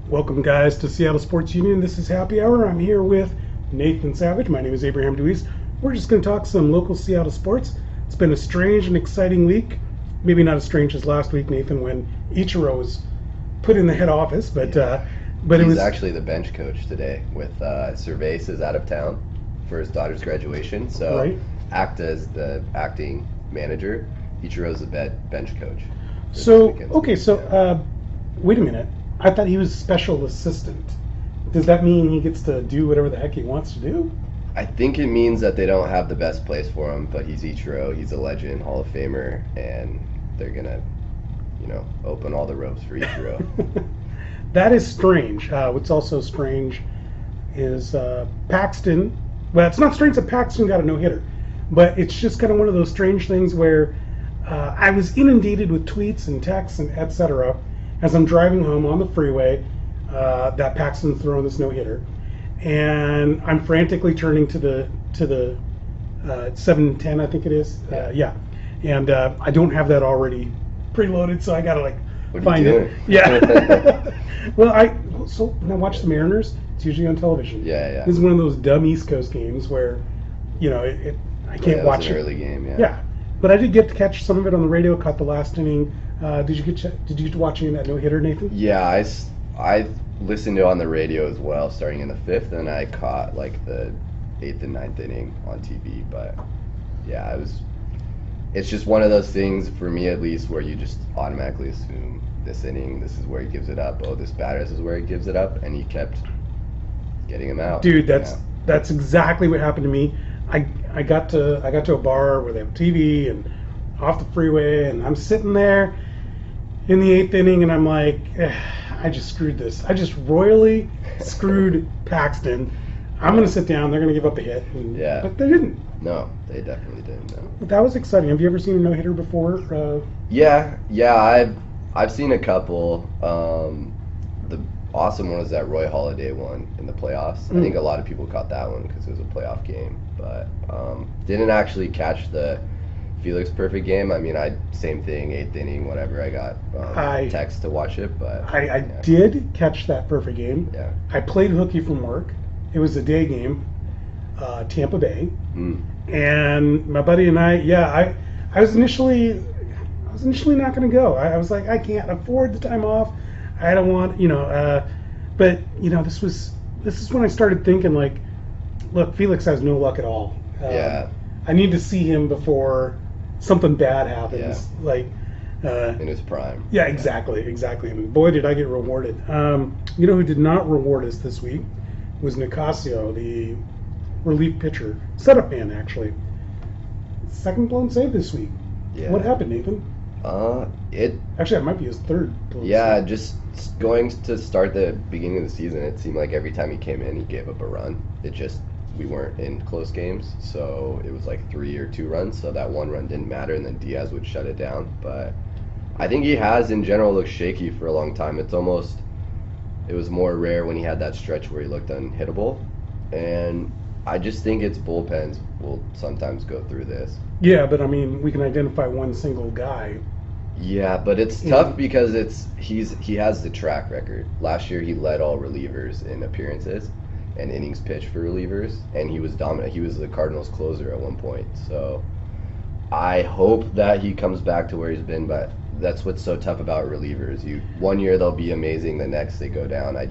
Welcome, guys, to Seattle Sports Union. This is Happy Hour. I'm here with Nathan Savage. My name is Abraham DeWeese. We're just going to talk some local Seattle sports. It's been a strange and exciting week. Maybe not as strange as last week, Nathan, when Ichiro was put in the head office, but it was actually the bench coach today with Cervais is out of town for his daughter's graduation, so right. act as the acting manager. Ichiro's the bench coach. Wait a minute. I thought he was special assistant. Does that mean he gets to do whatever the heck he wants to do? I think it means that they don't have the best place for him, but he's Ichiro. He's a legend, Hall of Famer, and they're gonna, open all the ropes for Ichiro. That is strange. What's also strange is Paxton. Well, it's not strange that Paxton got a no-hitter, but it's just kind of one of those strange things where I was inundated with tweets and texts and etc. as I'm driving home on the freeway that Paxton's throwing this no-hitter, and I'm frantically turning to the 710, I think it is. And I don't have that already preloaded, so I gotta find it. Yeah. Well, so now watch the Mariners. It's usually on television. Yeah. This is one of those dumb East Coast games where, I can't watch it. It was an early game. Yeah, but I did get to catch some of it on the radio. Caught the last inning. Did you get to watching that no hitter, Nathan? Yeah, I listened to it on the radio as well, starting in the fifth, and I caught the 8th and 9th inning on TV. But yeah, it's just one of those things for me, at least, where you just automatically assume this inning, this is where he gives it up. Oh, this batter, this is where he gives it up, and he kept getting him out. Dude, that's exactly what happened to me. I got to a bar where they have TV and off the freeway, and I'm sitting there in the 8th inning, and I'm like, I just screwed this. I just royally screwed Paxton. I'm going to sit down. They're going to give up a hit. But they didn't. No, they definitely didn't. No. But that was exciting. Have you ever seen a no-hitter before? Yeah. I've seen a couple. The awesome one was that Roy Halladay one in the playoffs. I think a lot of people caught that one because it was a playoff game, but didn't actually catch the Felix perfect game. I mean, same thing, 8th inning, whatever. I got text to watch it, but I did catch that perfect game. Yeah. I played hooky from work. It was a day game, Tampa Bay, and my buddy and I was initially not going to go. I was like, I can't afford the time off. I don't want, but this is when I started thinking look, Felix has no luck at all. I need to see him before something bad happens. In his prime. Yeah, exactly. And boy, did I get rewarded. Who did not reward us this week was Nicasio, the relief pitcher, setup man actually. Second blown save this week. Yeah. What happened, Nathan? Actually, it might be his third blown save. Just going to start the beginning of the season, it seemed like every time he came in, he gave up a run. We weren't in close games, so it was 3 or 2 runs, so that one run didn't matter, and then Diaz would shut it down. But I think he has, in general, looked shaky for a long time. It was more rare when he had that stretch where he looked unhittable, and I just think its bullpens will sometimes go through this. Yeah, but I mean, we can identify one single guy. Yeah, but it's tough because he has the track record. Last year, he led all relievers in appearances and innings pitched for relievers, and he was dominant. He was the Cardinals' closer at one point. So I hope that he comes back to where he's been, but that's what's so tough about relievers. One year they'll be amazing, the next they go down. I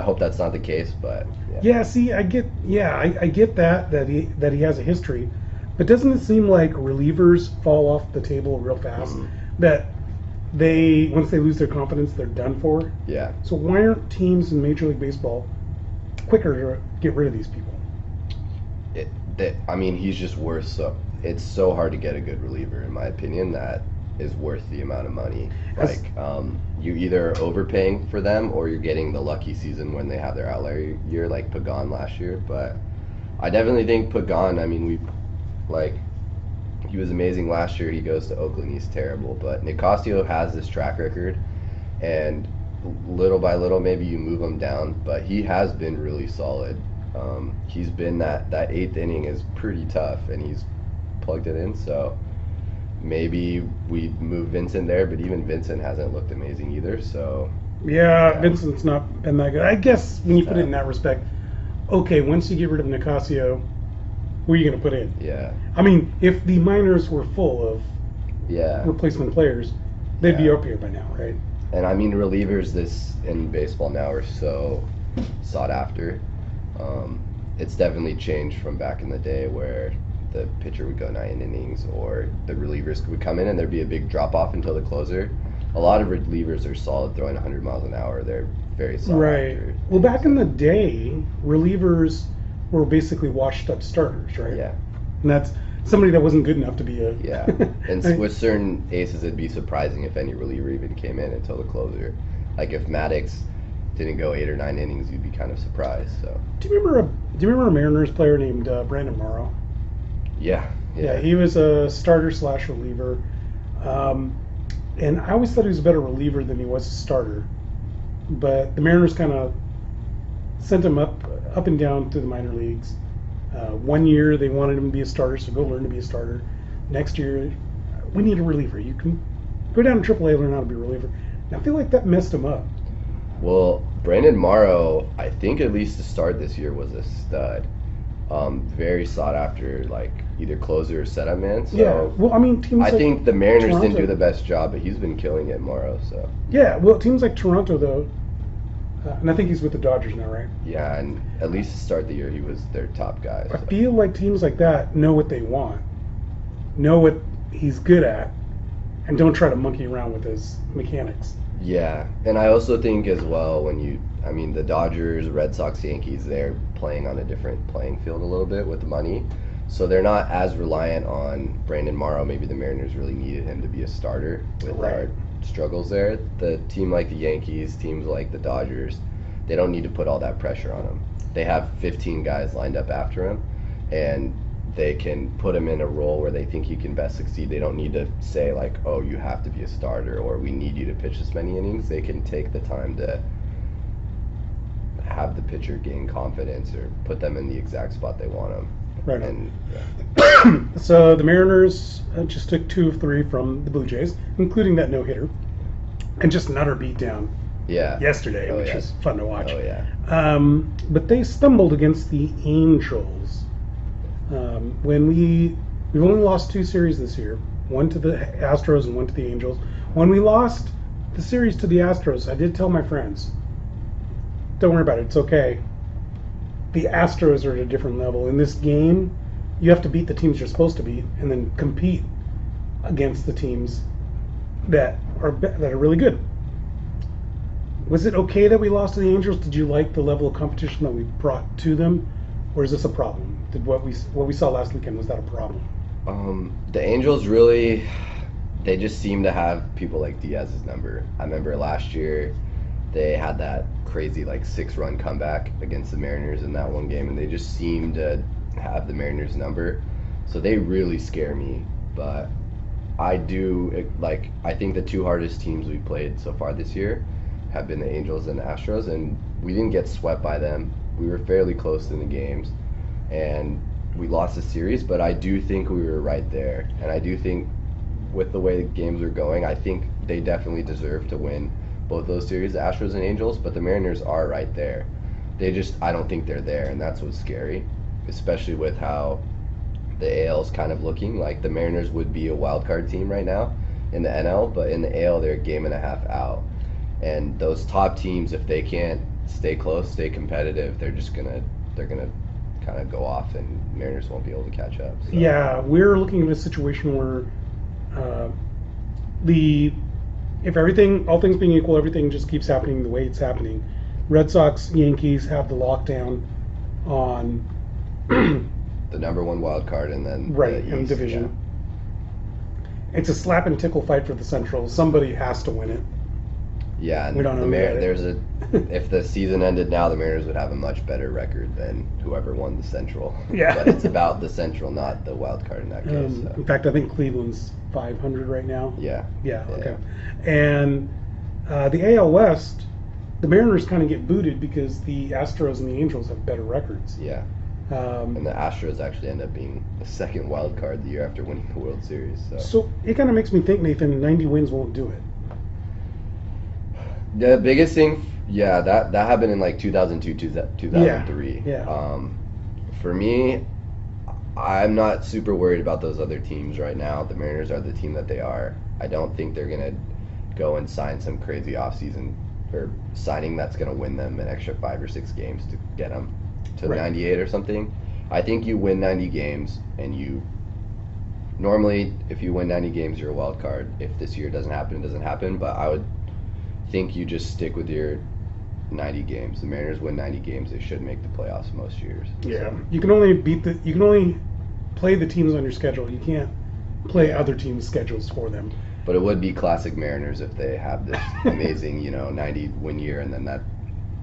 hope that's not the case, but yeah. See, I get that he has a history, but doesn't it seem like relievers fall off the table real fast? That once they lose their confidence, they're done for. Yeah. So why aren't teams in Major League Baseball quicker to get rid of these people? He's just worth so. It's so hard to get a good reliever, in my opinion, that is worth the amount of money. You either are overpaying for them or you're getting the lucky season when they have their outlier year, like Pagan last year. But I definitely think Pagan, he was amazing last year. He goes to Oakland, he's terrible. But Nicasio has this track record, and little by little, maybe you move him down, but he has been really solid. He's been that 8th inning is pretty tough, and he's plugged it in. So maybe we move Vincent there, but even Vincent hasn't looked amazing either. So Yeah, Vincent's not been that good. I guess when you put it in that respect, okay, once you get rid of Nicasio, who are you going to put in? Yeah. I mean, if the minors were full of Yeah. replacement players, they'd be up here by now, right? And I mean, relievers this in baseball now are so sought after. It's definitely changed from back in the day where the pitcher would go 9 innings or the relievers would come in and there'd be a big drop off until the closer. A lot of relievers are solid throwing 100 miles an hour. They're very sought after. Well, back in the day, relievers were basically washed up starters, right? Yeah. And that's somebody that wasn't good enough to be a... Yeah. And with certain aces, it'd be surprising if any reliever even came in until the closer. Like if Maddox didn't go 8 or 9 innings, you'd be kind of surprised. So. Do you remember a Mariners player named Brandon Morrow? Yeah. Yeah, he was a starter / reliever. And I always thought he was a better reliever than he was a starter. But the Mariners kind of sent him up and down through the minor leagues. 1 year they wanted him to be a starter, so go learn to be a starter. Next year, we need a reliever. You can go down to AAA, learn how to be a reliever. And I feel like that messed him up. Well, Brandon Morrow, I think at least to start this year, was a stud. Very sought after, like either closer or setup man. So yeah, well, I mean, teams I like think the Mariners Toronto didn't do the best job, but he's been killing it, Morrow. So yeah, well, teams like Toronto though, and I think he's with the Dodgers now, right? yeah, and at least to start the year, he was their top guy. I So. feel like teams like that know what they want, know what he's good at, and don't try to monkey around with his mechanics. Yeah, and I also think as well the Dodgers, Red Sox, Yankees, they're playing on a different playing field a little bit with money. So they're not as reliant on Brandon Morrow. Maybe the Mariners really needed him to be a starter with our struggles there. The team like the Yankees, teams like the Dodgers, they don't need to put all that pressure on him. They have 15 guys lined up after him, and they can put him in a role where they think he can best succeed. They don't need to say like, oh, you have to be a starter or we need you to pitch this many innings. They can take the time to have the pitcher gain confidence or put them in the exact spot they want them. Right. And, yeah. So the Mariners just took 2 of 3 from the Blue Jays, including that no-hitter, and just an utter beatdown yesterday, which was fun to watch. Oh, yeah. But they stumbled against the Angels. When we've only lost 2 series this year, one to the Astros and one to the Angels. When we lost the series to the Astros, I did tell my friends, don't worry about it, it's okay. The Astros are at a different level. In this game, you have to beat the teams you're supposed to beat and then compete against the teams that are really good. Was it okay that we lost to the Angels? Did you like the level of competition that we brought to them? Or is this a problem? Did what we saw last weekend, was that a problem? The Angels really, they just seem to have people like Diaz's number. I remember last year they had that crazy 6-run comeback against the Mariners in that one game, and they just seem to have the Mariners number. So they really scare me. But I think the 2 hardest teams we played so far this year have been the Angels and the Astros, and we didn't get swept by them. We were fairly close in the games, and we lost the series, but I do think we were right there. And I do think with the way the games are going, I think they definitely deserve to win both those series, the Astros and Angels, but the Mariners are right there. I don't think they're there, and that's what's scary, especially with how the AL is kind of looking. Like the Mariners would be a wild card team right now in the NL, but in the AL, they're a game and a half out. And those top teams, if they can't stay close, stay competitive, they're gonna kind of go off, and Mariners won't be able to catch up. So. Yeah, we're looking at a situation where if all things being equal, everything just keeps happening the way it's happening. Red Sox, Yankees have the lockdown on the number 1 wild card, and then in division. Yeah. It's a slap and tickle fight for the Central. Somebody has to win it. Yeah, and we don't know if the season ended now, the Mariners would have a much better record than whoever won the Central. Yeah. But it's about the Central, not the wild card in that case. So. In fact, I think Cleveland's 500 right now. Yeah. Yeah, okay. And the AL West, the Mariners kind of get booted because the Astros and the Angels have better records. Yeah. And the Astros actually end up being the 2nd wild card the year after winning the World Series. So it kind of makes me think, Nathan, 90 wins won't do it. The biggest thing, yeah, that happened in like 2002, 2003. Yeah. For me, I'm not super worried about those other teams right now. The Mariners are the team that they are. I don't think they're gonna go and sign some crazy offseason or signing that's gonna win them an extra 5 or 6 games to get them to Right. 98 or something. I think you win 90 games, and you normally, if you win 90 games, you're a wild card. If this year doesn't happen, it doesn't happen. But I would think you just stick with your 90 games. The Mariners win 90 games, they should make the playoffs most years. Yeah. So, You can only play the teams on your schedule. You can't play other teams' schedules for them. but it would be classic Mariners if they have this amazing, 90 win year, and then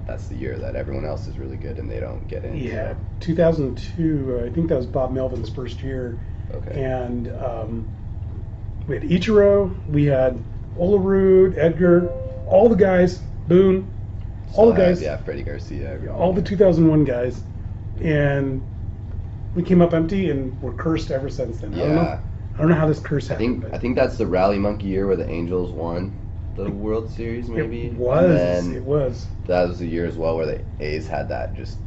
that's the year that everyone else is really good and they don't get in. Yeah. 2002, I think that was Bob Melvin's first year. Okay. And we had Ichiro, we had Olerud, Edgar, all the guys, Boone, all the guys, Yeah, Freddie Garcia. Everyone. all the 2001 guys, and we came up empty and we're cursed ever since then. Yeah. I don't know how this curse I happened. think I think that's the Rally Monkey year where the Angels won the World Series, maybe. It was. And then It was. that was the year as well where the A's had that just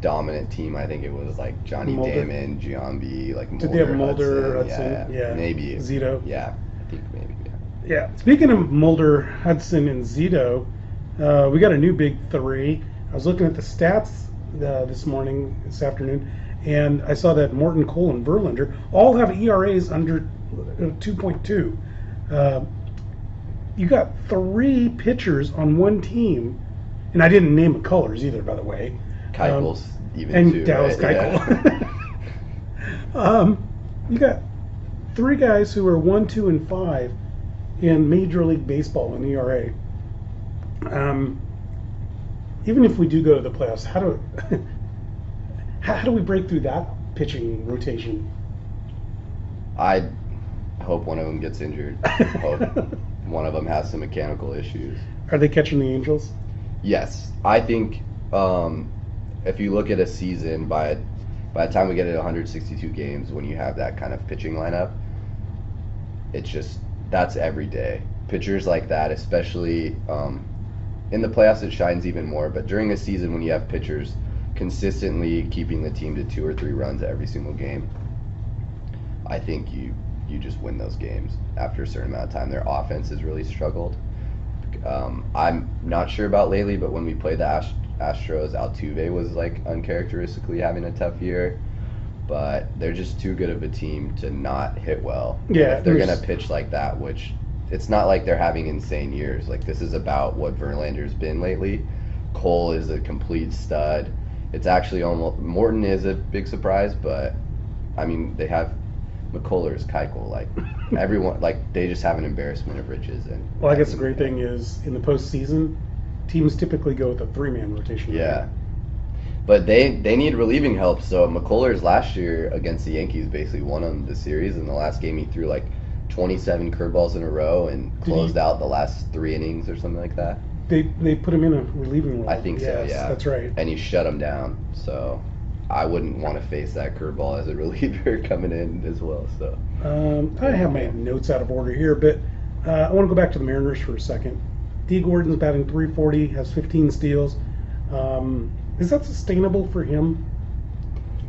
dominant team. I think it was like Johnny Mulder. Damon, Giambi, like Mulder. Did they have Mulder, Hudson? Hudson? Yeah. Maybe. Zito. Yeah, I think maybe. Yeah. Yeah. Speaking of Mulder, Hudson, and Zito, we got a new big three. I was looking at the stats this afternoon, and I saw that Morton, Cole, and Verlander all have ERAs under 2.2. You got three pitchers on one team, and I didn't name the colors either, by the way. Keuchel's even And too, Dallas right? Keuchel. Yeah. You got three guys who are 1, 2, and 5 in Major League Baseball in ERA. Even if we do go to the playoffs, how do we break through that pitching rotation? I hope one of them gets injured. Hope one of them has some mechanical issues. Are they catching the Angels? Yes, I think if you look at a season, by the time we get to 162 games, when you have that kind of pitching lineup, it's just that's every day. Pitchers like that, especially in the playoffs, it shines even more. But during a season, when you have pitchers consistently keeping the team to 2 or 3 runs every single game, I think you just win those games after a certain amount of time. Their offense has really struggled. I'm not sure about lately, but when we played the Astros, Altuve was like uncharacteristically having a tough year. But they're just too good of a team to not hit well. Yeah, And if they're gonna pitch like that, which it's not like they're having insane years. Like this is about what Verlander's been lately. Cole is a complete stud. It's actually almost Morton is a big surprise, but I mean they have McCullers, Keuchel, like everyone, like they just have an embarrassment of riches. And Well, I guess the great thing is in the postseason, teams typically go with a 3-man rotation. Yeah, but they need relieving help. So McCullers last year against the Yankees basically won them the series. In the last game, he threw like 27 curveballs in a row and closed out the last 3 innings or something like that. They put him in a relieving role. I think so, Yes, yeah. that's right. And he shut them down. So I wouldn't want to face that curveball as a reliever coming in as well. So I have my notes out of order here, but I want to go back to the Mariners for a second. D. Gordon's batting .340, has 15 steals. Is that sustainable for him?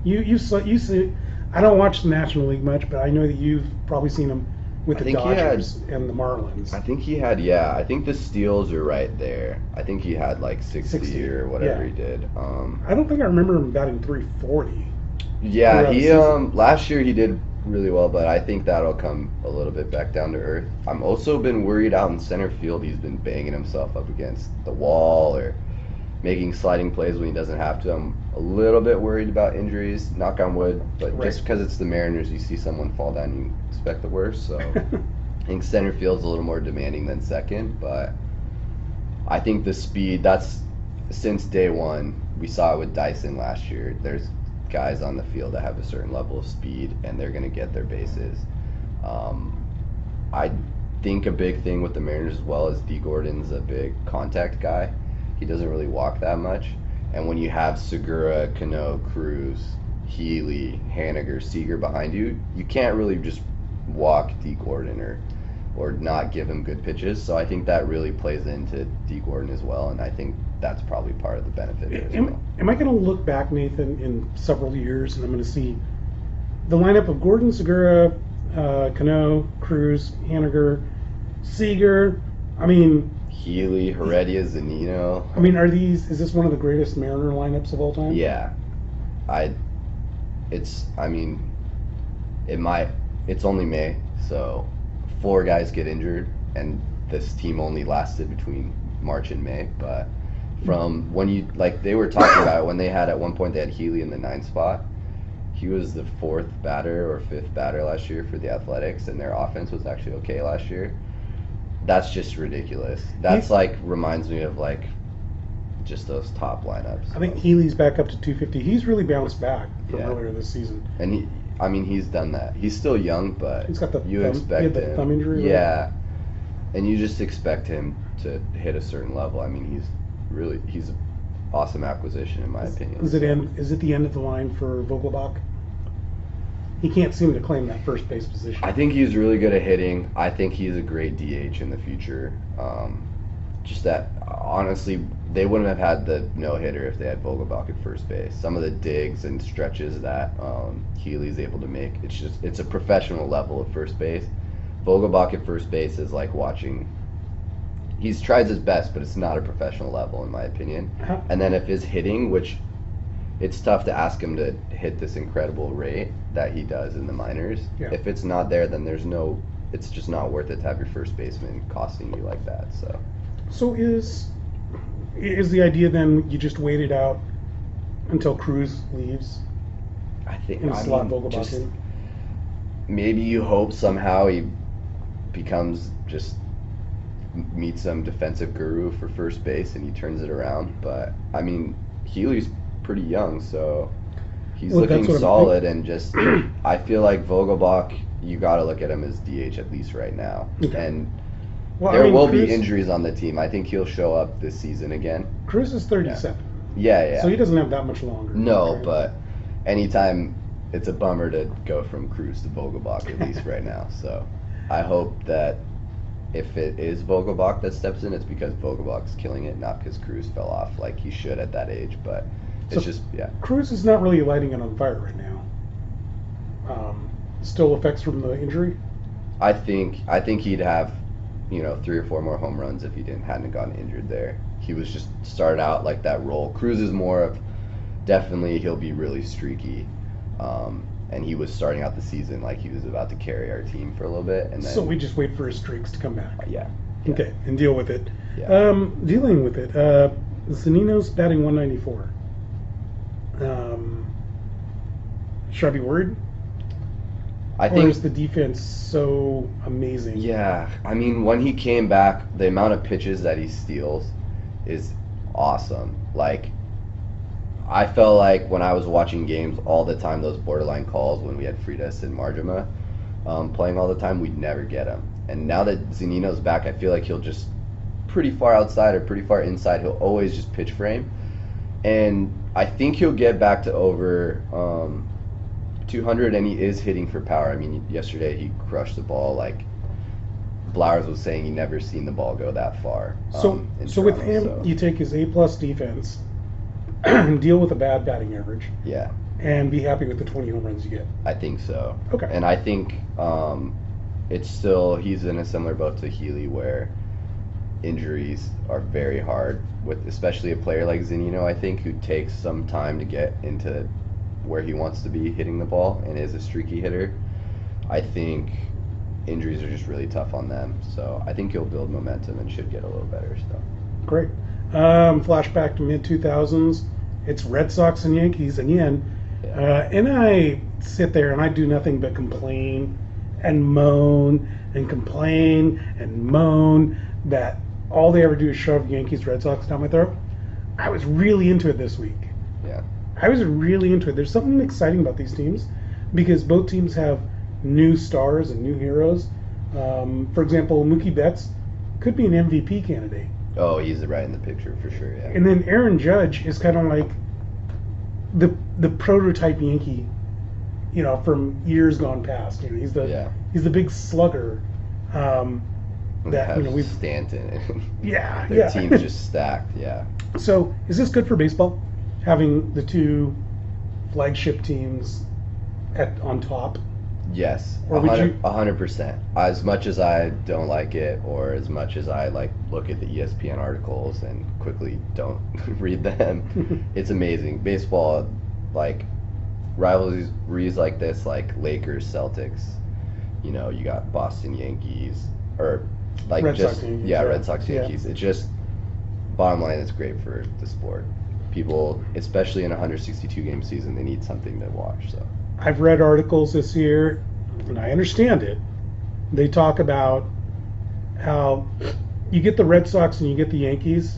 You see, I don't watch the National League much, but I know that you've probably seen him with I the think he Dodgers and the Marlins. I think he had, yeah, I think the steals are right there. I think he had like 60 or whatever yeah. he did. I don't think I remember him batting .340. Yeah, throughout he the season. last year he did really well, but I think that'll come a little bit back down to earth. I'm also been worried out in center field. He's been banging himself up against the wall or making sliding plays when he doesn't have to. I'm a little bit worried about injuries, knock on wood, but Right. just because it's the Mariners, you see someone fall down, you expect the worst. So I think center field's a little more demanding than second, but I think the speed, that's since day one. We saw it with Dyson last year. There's guys on the field that have a certain level of speed, and they're going to get their bases. I think a big thing with the Mariners as well is D. Gordon's a big contact guy. He doesn't really walk that much. And when you have Segura, Cano, Cruz, Healy, Haniger, Seager behind you, you can't really just walk D. Gordon or or not give him good pitches. So I think that really plays into D. Gordon as well, and I think that's probably part of the benefit there as well. Am I going to look back, Nathan, in several years, and I'm going to see the lineup of Gordon, Segura, Cano, Cruz, Haniger, Seager? I mean, Healy, Heredia, Zunino. I mean, is this one of the greatest Mariner lineups of all time? Yeah. It's only May, so 4 guys get injured, and this team only lasted between March and May. But from when they were talking about it, when they had, at one point, they had Healy in the 9th spot. He was the 4th batter or 5th batter last year for the Athletics, and their offense was actually okay last year. That's just ridiculous. That's reminds me of just those top lineups. I think Healy's back up to 250. He's really bounced back from earlier this season. And he's done that. He's still young, but he's got expect the thumb injury. Yeah, and you just expect him to hit a certain level. I mean, he's an awesome acquisition in my opinion. Is it the end of the line for Vogelbach? He can't seem to claim that first base position. I think he's really good at hitting. I think he's a great DH in the future. Just that, honestly, they wouldn't have had the no-hitter if they had Vogelbach at first base. Some of the digs and stretches that Healy's able to make, it's a professional level of first base. Vogelbach at first base is like watching. He tries his best, but it's not a professional level in my opinion. And then if his hitting, which it's tough to ask him to hit this incredible rate that he does in the minors. Yeah. If it's not there, then it's just not worth it to have your first baseman costing you like that. So is the idea then you just wait it out until Cruz leaves? I think and slot Vogelbach in? Maybe you hope somehow he meets some defensive guru for first base and he turns it around. But I mean, Healy's pretty young, so he's looking solid, and just I feel like Vogelbach, you got to look at him as DH at least right now. Okay. And there will be injuries on the team. I think he'll show up this season again. Cruz is 37. Yeah. So he doesn't have that much longer. No, right? But anytime, it's a bummer to go from Cruz to Vogelbach at least right now. So I hope that if it is Vogelbach that steps in, it's because Vogelbach's killing it, not because Cruz fell off like he should at that age. But it's Cruz is not really lighting it on fire right now. Still effects from the injury? I think he'd have, 3 or 4 more home runs if he hadn't gotten injured there. He was just started out like that role. Cruz is more of, definitely he'll be really streaky. And he was starting out the season like he was about to carry our team for a little bit. And then, so we just wait for his streaks to come back. Yeah. Okay, and deal with it. Yeah. Dealing with it. Zunino's batting 194. Should I be worried? Or is the defense so amazing? Yeah, I mean, when he came back, the amount of pitches that he steals is awesome. I felt like when I was watching games all the time, those borderline calls when we had Freitas and Marjama playing all the time, we'd never get him. And now that Zunino's back, I feel like he'll just pretty far outside or pretty far inside, he'll always just pitch frame. And I think he'll get back to over 200, and he is hitting for power. I mean, yesterday he crushed the ball. Blowers was saying he never seen the ball go that far. So with him, you take his A-plus defense, deal with a bad batting average. Yeah. And be happy with the 20 home runs you get. I think so. Okay. And I think he's in a similar boat to Healy where injuries are very hard with especially a player like Zunino, I think, who takes some time to get into where he wants to be hitting the ball and is a streaky hitter. I think injuries are just really tough on them. So I think he'll build momentum and should get a little better still. Great. Flashback to mid-2000s. It's Red Sox and Yankees again. Yeah. And I sit there and I do nothing but complain and moan and complain and moan that all they ever do is shove Yankees, Red Sox down my throat. I was really into it this week. Yeah. I was really into it. There's something exciting about these teams because both teams have new stars and new heroes. For example, Mookie Betts could be an MVP candidate. Oh, he's right in the picture for sure, yeah. And then Aaron Judge is kind of like the prototype Yankee, from years gone past. He's the big slugger That we've Stanton. And yeah, their team's just stacked. Yeah. So is this good for baseball, having the two flagship teams on top? Yes, Or would you? 100%. As much as I don't like it, or as much as I look at the ESPN articles and quickly don't read them, it's amazing. Baseball, rivalries like this, like Lakers, Celtics. You got Boston Yankees, or Red Sox, Yankees, Red Sox, Yankees. It's just, bottom line, it's great for the sport. People, especially in a 162 game season, they need something to watch. So I've read articles this year, and I understand it. They talk about how you get the Red Sox and you get the Yankees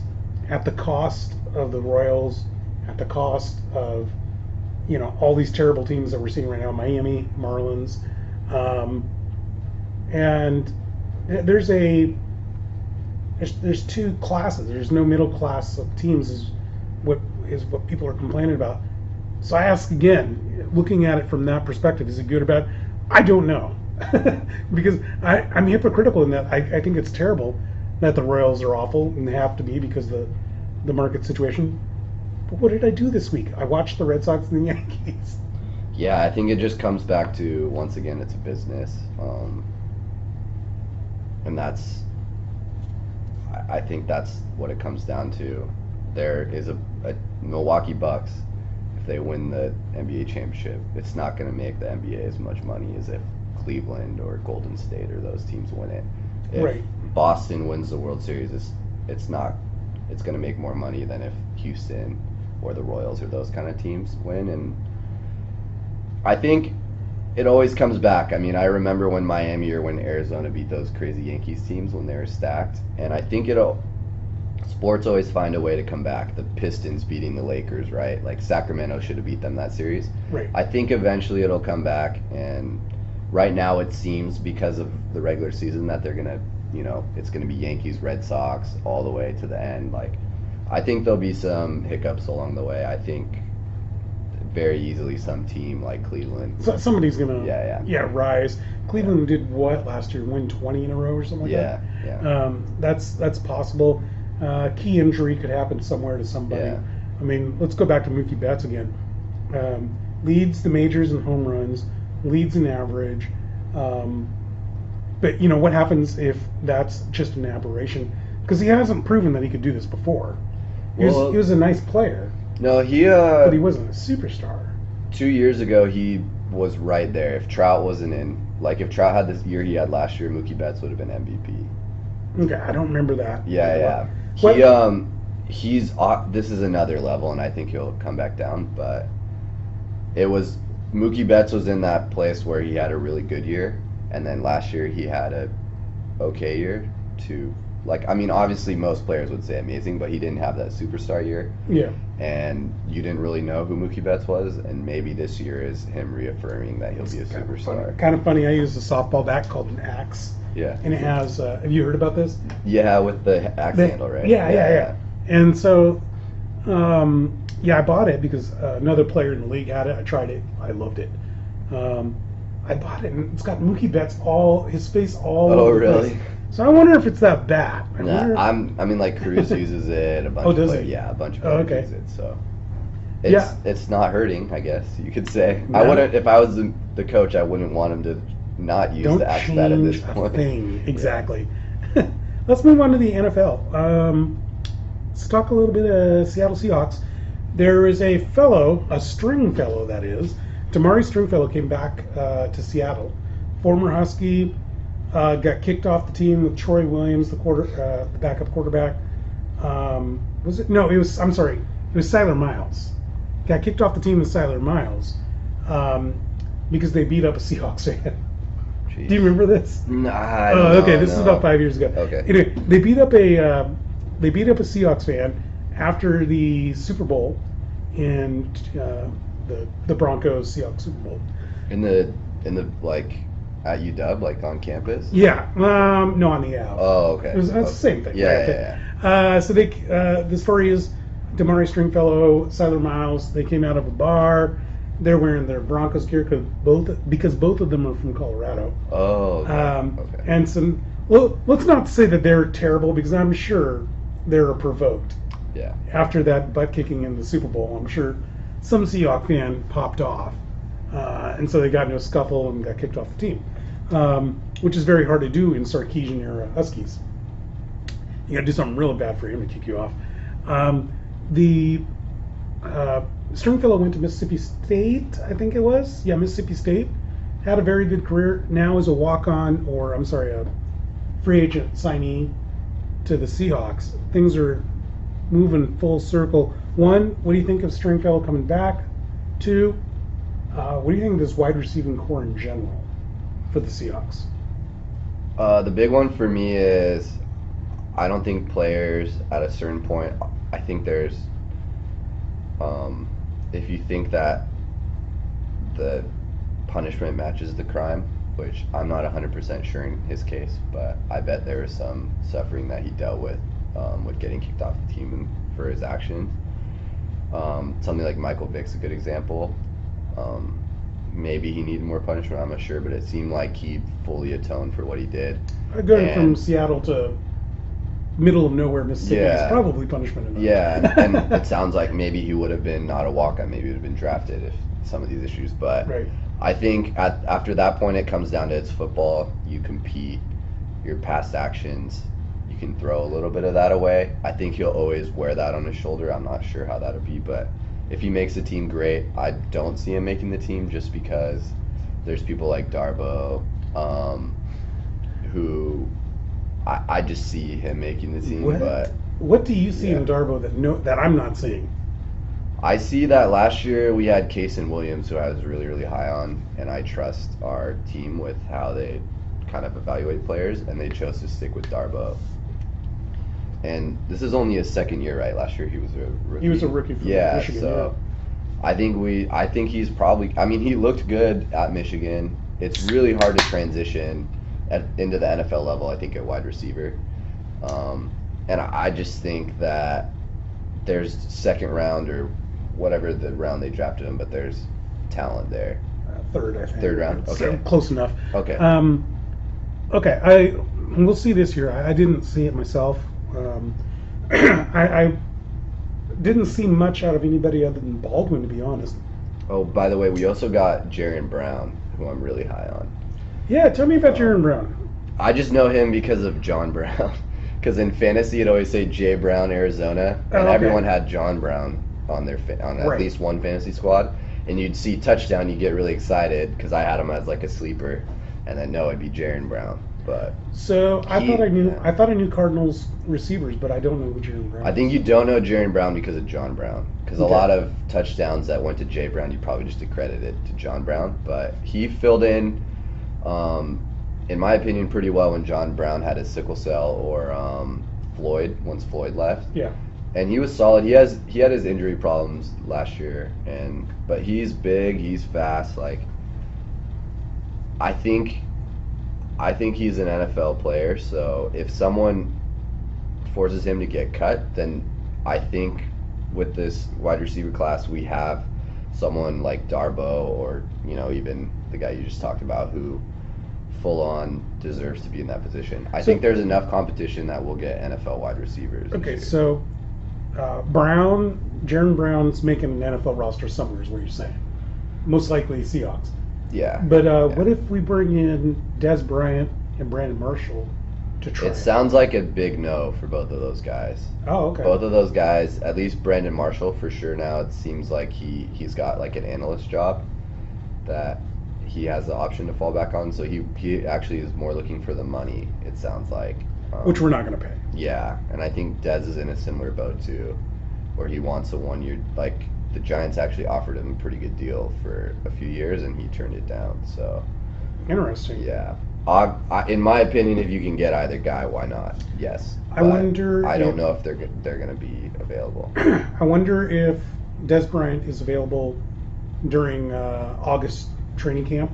at the cost of the Royals, at the cost of all these terrible teams that we're seeing right now, Miami Marlins, and there's two classes. There's no middle class of teams is what people are complaining about. So I ask again, looking at it from that perspective, is it good or bad? I don't know. Because I'm hypocritical in that I think it's terrible that the Royals are awful, and they have to be because of the market situation. But what did I do this week? I watched the Red Sox and the Yankees. Yeah, I think it just comes back to, once again, it's a business. And I think that's what it comes down to. There is a Milwaukee Bucks, if they win the NBA championship, it's not going to make the NBA as much money as if Cleveland or Golden State or those teams win it. If Right. Boston wins the World Series, it's going to make more money than if Houston or the Royals or those kind of teams win. And I think it always comes back. I mean, I remember when Miami or when Arizona beat those crazy Yankees teams when they were stacked, and I think sports always find a way to come back. The Pistons beating the Lakers, right? Like Sacramento should have beat them that series. Right. I think eventually it'll come back, and right now it seems, because of the regular season, that they're gonna, it's gonna be Yankees, Red Sox all the way to the end. I think there'll be some hiccups along the way. I think very easily some team like Cleveland. So somebody's gonna rise. Cleveland did what last year? Win 20 in a row or something like that? Yeah. That's possible. Key injury could happen somewhere to somebody. Yeah. I mean, let's go back to Mookie Betts again. Leads the majors in home runs, leads in average. But what happens if that's just an aberration? Because he hasn't proven that he could do this before. He was a nice player. No, but he wasn't a superstar. 2 years ago, he was right there. If Trout wasn't in, if Trout had this year he had last year, Mookie Betts would have been MVP. Okay, I don't remember that. Yeah. He's this is another level, and I think he'll come back down. But Mookie Betts was in that place where he had a really good year, and then last year he had a okay year to. Obviously most players would say amazing, but he didn't have that superstar year. Yeah. And you didn't really know who Mookie Betts was, and maybe this year is him reaffirming that he'll be a superstar. Kind of funny, I use a softball bat called an axe. Yeah. And it has, have you heard about this? Yeah, with the axe handle, right? Yeah. And so, I bought it because another player in the league had it. I tried it. I loved it. I bought it, and it's got Mookie Betts his face all over the place. Really? So I wonder if it's that bat. Cruz uses it. A bunch of does players, he? Yeah, a bunch of players okay. use it. So Yeah. It's not hurting, I guess you could say. No. I wouldn't, if I was the coach, I wouldn't want him to not use the axe bat at this point. Thing. Exactly. Yeah. Let's move on to the NFL. Let's talk a little bit of Seattle Seahawks. There is a Stringfellow that is. Damari Stringfellow came back to Seattle. Former Husky, got kicked off the team with Troy Williams, the backup quarterback. Was it? No, it was. I'm sorry. It was Siler Miles. Got kicked off the team with Siler Miles because they beat up a Seahawks fan. Jeez. Do you remember this? Nah. Okay. This is about 5 years ago. Okay. Anyway, they beat up a Seahawks fan after the Super Bowl in the Broncos Seahawks Super Bowl. In the at UW, on campus? Yeah. No, on the Ave. Oh, okay. That's the same thing. Yeah. So the story is Damari Stringfellow, Siler Miles, they came out of a bar. they're wearing their Broncos gear because both of them are from Colorado. Oh, okay. And some. Well, let's not say that they're terrible because I'm sure they're provoked. Yeah. After that butt kicking in the Super Bowl, I'm sure some Seahawks fan popped off, and so they got into a scuffle and got kicked off the team, which is very hard to do in Sarkisian era Huskies. You got to do something really bad for him to kick you off. The Stringfellow went to Mississippi State, I think it was. Yeah, Mississippi State. Had a very good career. Now is a walk-on, or I'm sorry, a free agent signee to the Seahawks. Things are moving full circle. One, what do you think of Stringfellow coming back? Two, what do you think of this wide receiving core in general for the Seahawks? The big one for me is I don't think players at a certain point, I think there's, if you think that the punishment matches the crime, which I'm not 100% sure in his case, but I bet there was some suffering that he dealt with getting kicked off the team for his actions. Something like Michael Vick's a good example. Maybe he needed more punishment, I'm not sure, but it seemed like he fully atoned for what he did. Going from Seattle to middle of nowhere, Mississippi is probably punishment enough. Yeah, and it sounds like maybe he would have been not a walk-on, maybe he would have been drafted if some of these issues, but right. I think after that point it comes down to it's football. You compete, your past actions, you can throw a little bit of that away. I think he'll always wear that on his shoulder. I'm not sure how that'll be, but if he makes the team, great. I don't see him making the team just because there's people like Darbo who I just see him making the team. What do you see in Darbo that I'm not seeing? I see that last year we had Kason Williams, who I was really, really high on, and I trust our team with how they kind of evaluate players, and they chose to stick with Darbo. And this is only his second year, right? Last year he was a rookie. He was a rookie for Michigan. So I think he's probably. I mean, he looked good at Michigan. It's really hard to transition into the NFL level, I think, at wide receiver. And I just think that there's second round or whatever the round they drafted him, but there's talent there. Third, I think. Third round. Okay. Close enough. Okay. We'll see this year. I didn't see it myself. I didn't see much out of anybody other than Baldwin, to be honest. Oh, by the way, we also got Jaron Brown, who I'm really high on. Yeah, tell me about Jaron Brown. I just know him because of John Brown. Because in fantasy, it'd always say J. Brown, Arizona, and everyone had John Brown on their at least one fantasy squad. And you'd see touchdown, you get really excited because I had him as like a sleeper, and then no, it'd be Jaron Brown. But so I thought I knew Cardinals receivers, but I don't know who Jaron Brown is. I think you don't know Jaron Brown because of John Brown. Because a lot of touchdowns that went to J. Brown, you probably just accredited to John Brown. But he filled in my opinion, pretty well when John Brown had his sickle cell or Floyd, once Floyd left. Yeah. And he was solid. He had his injury problems last year, but he's big, he's fast. Like, I think he's an NFL player. So if someone forces him to get cut, then I think with this wide receiver class we have someone like Darbo or even the guy you just talked about who full on deserves to be in that position. I think there's enough competition that we'll get NFL wide receivers. Okay, so Jaron Brown's making an NFL roster somewhere is what you're saying. Most likely Seahawks. Yeah. But what if we bring in Des Bryant and Brandon Marshall to try? It sounds like a big no for both of those guys. Oh, okay. Both of those guys, at least Brandon Marshall for sure now, it seems like he's got like an analyst job that he has the option to fall back on, so he actually is more looking for the money, it sounds like. Which we're not going to pay. Yeah, and I think Dez is in a similar boat too, where he wants a 1 year, like the Giants actually offered him a pretty good deal for a few years and he turned it down, so. Interesting. Yeah. In my opinion, if you can get either guy, why not? Yes. I wonder. I don't know if they're going to be available. I wonder if Des Bryant is available during August training camp.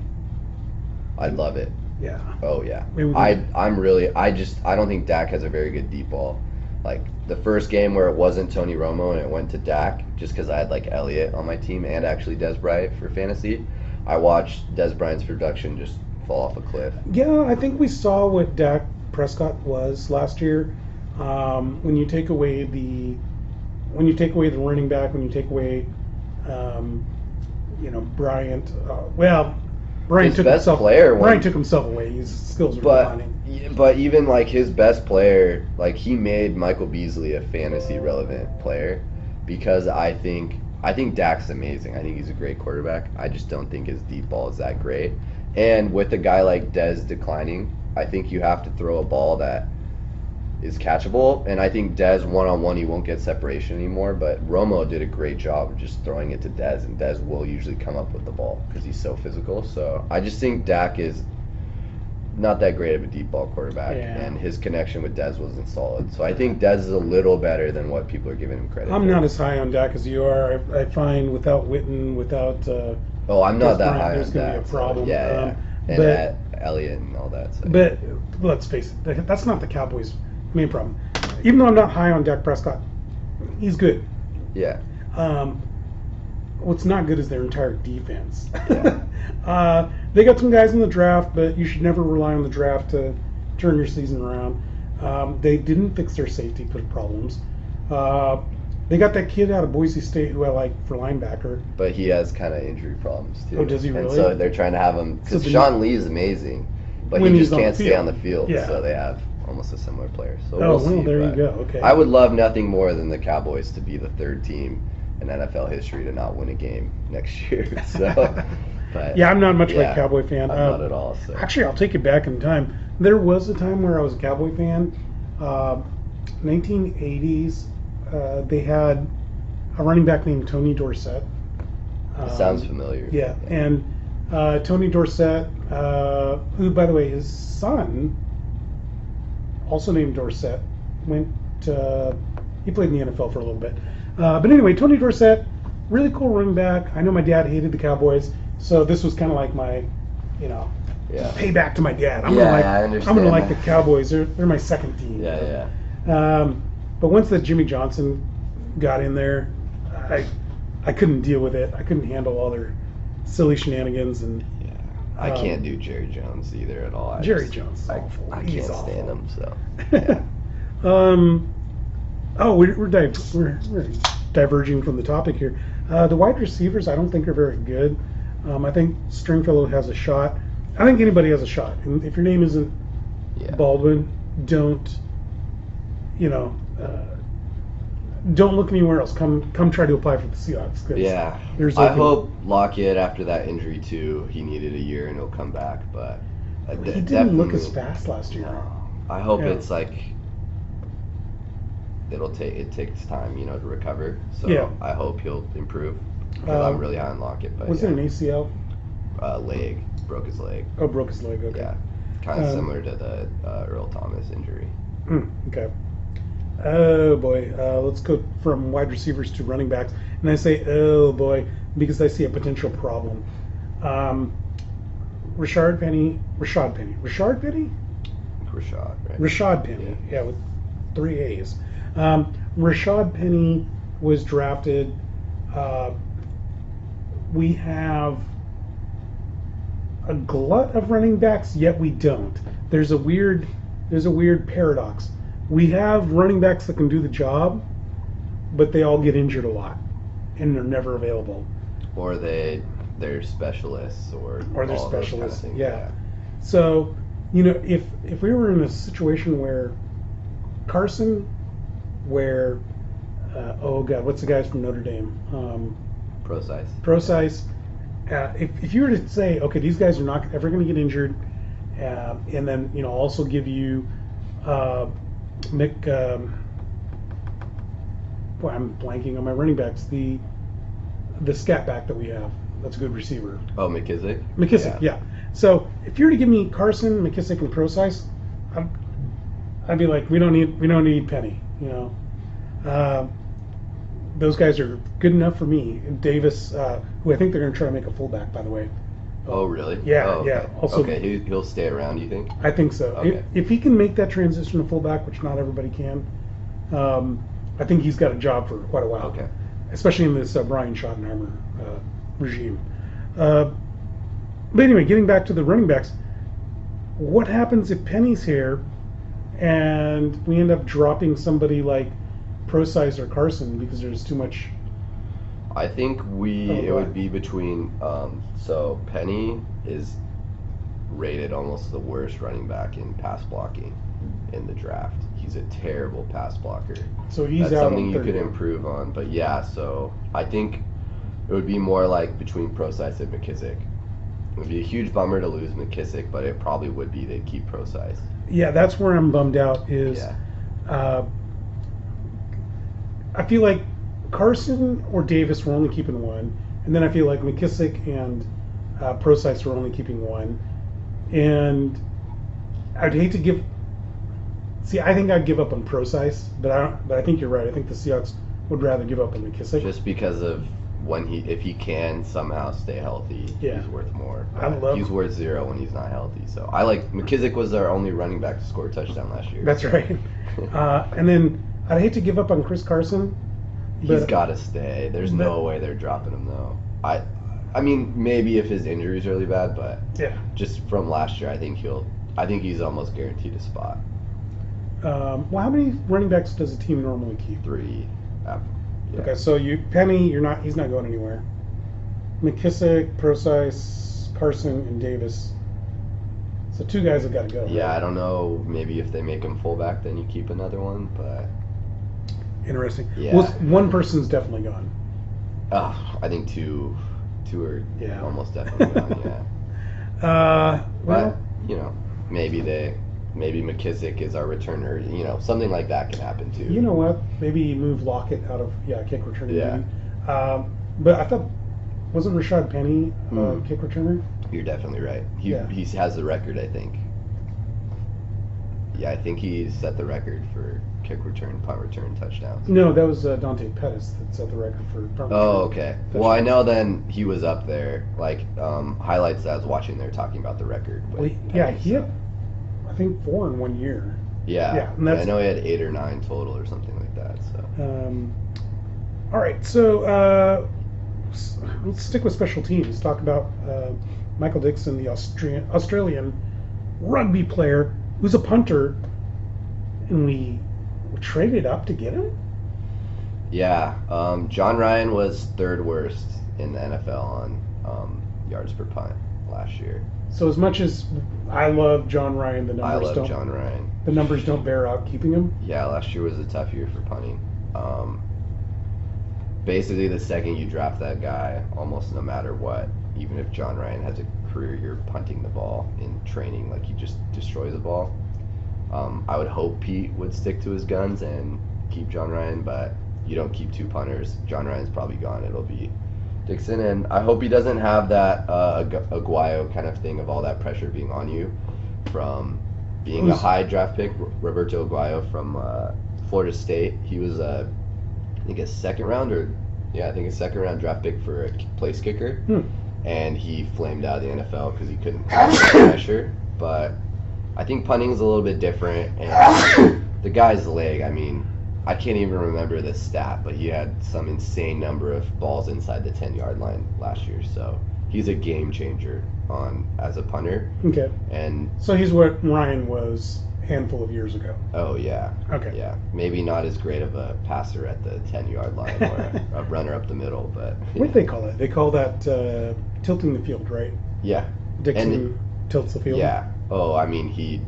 I'd love it. Yeah. Oh yeah. I don't think Dak has a very good deep ball. Like the first game where it wasn't Tony Romo and it went to Dak, just because I had like Elliott on my team and actually Des Bryant for fantasy, I watched Des Bryant's production just fall off a cliff. Yeah, I think we saw what Dak Prescott was last year. When you take away the running back, when you take away, Bryant. Bryant took himself away. His skills were declining. But even like his best player, like he made Michael Beasley a fantasy relevant player, because I think Dak's amazing. I think he's a great quarterback. I just don't think his deep ball is that great. And with a guy like Dez declining, I think you have to throw a ball that is catchable. And I think Dez one-on-one, he won't get separation anymore. But Romo did a great job of just throwing it to Dez, and Dez will usually come up with the ball because he's so physical. So I just think Dak is not that great of a deep ball quarterback, and his connection with Dez wasn't solid. So I think Dez is a little better than what people are giving him credit for. I'm not as high on Dak as you are. I find without Witten, witut I'm not that high on Dak. There's going to be a problem. Yeah. And Elliott and all that. So. But let's face it, that's not the Cowboys' main problem. Even though I'm not high on Dak Prescott, he's good. Yeah. What's not good is their entire defense. Yeah. They got some guys in the draft, but you should never rely on the draft to turn your season around. They didn't fix their safety problems. They got that kid out of Boise State who I like for linebacker. But he has kind of injury problems, too. Oh, does he really? And so they're trying to have him, because Sean Lee is amazing, but he just can't stay on the field. Yeah. So they have almost a similar player. So we'll see. There you go. Okay. I would love nothing more than the Cowboys to be the third team in NFL history to not win a game next year. So, but, I'm not much of a Cowboy fan. I'm not at all. So. Actually, I'll take it back in time. There was a time where I was a Cowboy fan. 1980s, they had a running back named Tony Dorsett. Sounds familiar. Yeah, and Tony Dorsett, who, by the way, his son, also named Dorsett, he played in the NFL for a little bit. But anyway, Tony Dorsett, really cool running back. I know my dad hated the Cowboys, so this was kind of like my, payback to my dad. I'm gonna like the Cowboys. They're my second team. Yeah. But once that Jimmy Johnson got in there, I couldn't deal with it. I couldn't handle all their silly shenanigans, and I can't do Jerry Jones either at all. Jerry Jones is awful. I can't stand him. So. Yeah. We're diverging from the topic here. The wide receivers, I don't think are very good. I think Stringfellow has a shot. I think anybody has a shot. And if your name isn't Baldwin, don't look anywhere else. Come try to apply for the Seahawks. Yeah. I hope Lockett, after that injury too, he needed a year and he'll come back. But he didn't look as fast last year. No. I hope it's like it takes time, to recover. So I hope he'll improve. Because I'm really high on Lockett. But was it an ACL? Leg. Broke his leg. Oh, broke his leg. Okay. Yeah. Kind of similar to the Earl Thomas injury. Okay. Oh boy. Let's go from wide receivers to running backs. And I say, oh boy, because I see a potential problem. Rashad Penny. Rashad, right? Rashad Penny. Yeah, with 3 A's. Rashad Penny was drafted. We have a glut of running backs, yet we don't. There's a weird paradox. We have running backs that can do the job, but they all get injured a lot, and they're never available. Or they're specialists, or they're specialists. Kind of yeah. So, if we were in a situation where Carson, what's the guys from Notre Dame? Procise. If you were to say, okay, these guys are not ever going to get injured, and then also give you I'm blanking on my running backs. The scat back that we have, that's a good receiver. Oh, McKissick. Yeah. So if you were to give me Carson, McKissick, and Procise, I'd be like, we don't need Penny. Those guys are good enough for me. And Davis, who I think they're going to try to make a fullback, by the way. Oh, really? Yeah, okay. yeah. Also, okay, he'll stay around, you think? I think so. Okay. If he can make that transition to fullback, which not everybody can, I think he's got a job for quite a while. Okay. Especially in this Brian Schottenheimer regime. But anyway, getting back to the running backs, what happens if Penny's here and we end up dropping somebody like Procise or Carson because there's too much? I think it would be between, so Penny is rated almost the worst running back in pass blocking in the draft. He's a terrible pass blocker. So he's That's out something on you could 30. improve on. But yeah, so I think it would be more like between Procise and McKissick. It would be a huge bummer to lose McKissick, but it probably would be they'd keep Procise. Yeah, that's where I'm bummed out is I feel like Carson or Davis were only keeping one, and then I feel like McKissick and Procise were only keeping one. And I'd hate to give. See, I think I'd give up on Procise, but I think you're right. I think the Seahawks would rather give up on McKissick. Just because of if he can somehow stay healthy, Yeah. he's worth more. He's worth 0 when he's not healthy. So I like McKissick was our only running back to score a touchdown last year. That's right. And then I'd hate to give up on Chris Carson. He's got to stay. There's no way they're dropping him though. I mean, maybe if his injury is really bad, but Yeah. just from last year, I think he's almost guaranteed a spot. Well, how many running backs does a team normally keep? 3. Yeah. Okay, so Penny, he's not going anywhere. McKissick, Procise, Carson, and Davis. So 2 guys have got to go. Yeah, right? I don't know. Maybe if they make him fullback, then you keep another one. But Interesting. Yeah. Well, one person's definitely gone. I think two are Yeah. almost definitely gone. Yeah. Well, But maybe McKissick is our returner. Something like that can happen too. you know what? Maybe move Lockett out of kick returning. Yeah. Maybe. But I thought wasn't Rashad Penny kick returner? You're definitely right. He Yeah. has the record, I think. Yeah, I think he set the record for kick return, punt return, touchdowns. No, that was Dante Pettis that set the record for punt Oh, return. okay. Well, I know then he was up there. Like highlights that I was watching, they're talking about the record. with Well, yeah, Penny, he so- had, I think 4 in 1 year. Yeah, Yeah, and and that's- I know he had 8 or 9 total or something like that. So All right, so let's stick with special teams. Talk about Michael Dixon, the Australian rugby player who's a punter, and we traded up to get him. yeah, John Ryan was 3rd worst in the NFL on yards per punt last year. So as much as I love John Ryan, the I numbers love John Ryan. the numbers don't bear out keeping him. Yeah, last year was a tough year for punting. Basically, the second you draft that guy, almost no matter what, even if John Ryan has a career year punting the ball in training, like he just destroys the ball. I would hope Pete would stick to his guns and keep John Ryan, but you don't keep 2 punters. John Ryan's probably gone. It'll be Dixon, and I hope he doesn't have that Aguayo kind of thing of all that pressure being on you from being a high draft pick. Roberto Aguayo from Florida State. He was I think a second round draft pick for a place kicker, and he flamed out of the NFL because he couldn't handle the pressure. But I think punting's a little bit different, and the guy's leg, I mean, I can't even remember the stat, but he had some insane number of balls inside the 10-yard line last year, so he's a game changer as a punter. Okay. And so he's what Ryan was a handful of years ago. Oh yeah. Okay. Yeah, maybe not as great of a passer at the 10-yard line or a runner up the middle, but What do they call it? They call that tilting the field, right? yeah. Dixon tilts the field. Yeah. Oh, I mean he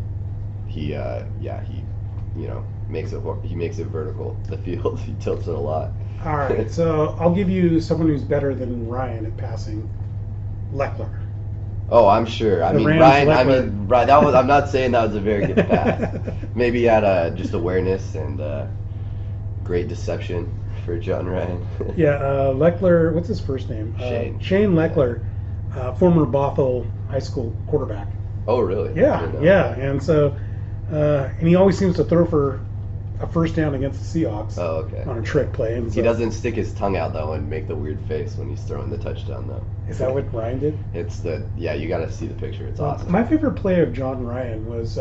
makes it vertical. The field, he tilts it a lot. All right, so I'll give you someone who's better than Ryan at passing, Leckler. Oh, I'm sure. I The mean, Rams Ryan. Leckler. Right. That was. I'm not saying that was a very good pass. Maybe he had just awareness and great deception for John Ryan. Yeah, Leckler. What's his first name? Shane Leckler, former Bothell High School quarterback. Oh, really? I Yeah, didn't know. yeah, and so and he always seems to throw for a first down against the Seahawks Oh, okay. on a trick play. And He so, doesn't stick his tongue out though and make the weird face when he's throwing the touchdown though. Is that what Ryan did? You got to see the picture. It's awesome. My favorite play of John Ryan was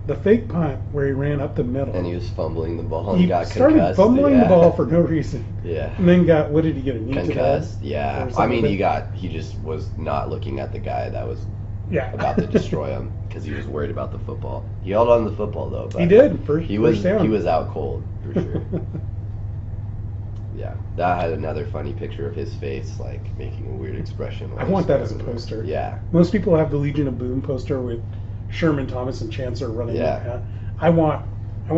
the fake punt where he ran up the middle. And he was fumbling the ball and He got started concussed. fumbling yeah. the ball for no reason. Yeah. And then what did he get, a knee to the head? Concussed, yeah. Or I something? mean, he just was not looking at the guy that was Yeah. about to destroy him because he was worried about the football. He held on to the football, though. But He did. He was down. out cold, for sure. Yeah. That had another funny picture of his face, like, making a weird expression. I want that as a poster. Yeah. Most people have the Legion of Boom poster with Sherman Thomas and Chancellor running. Yeah. I want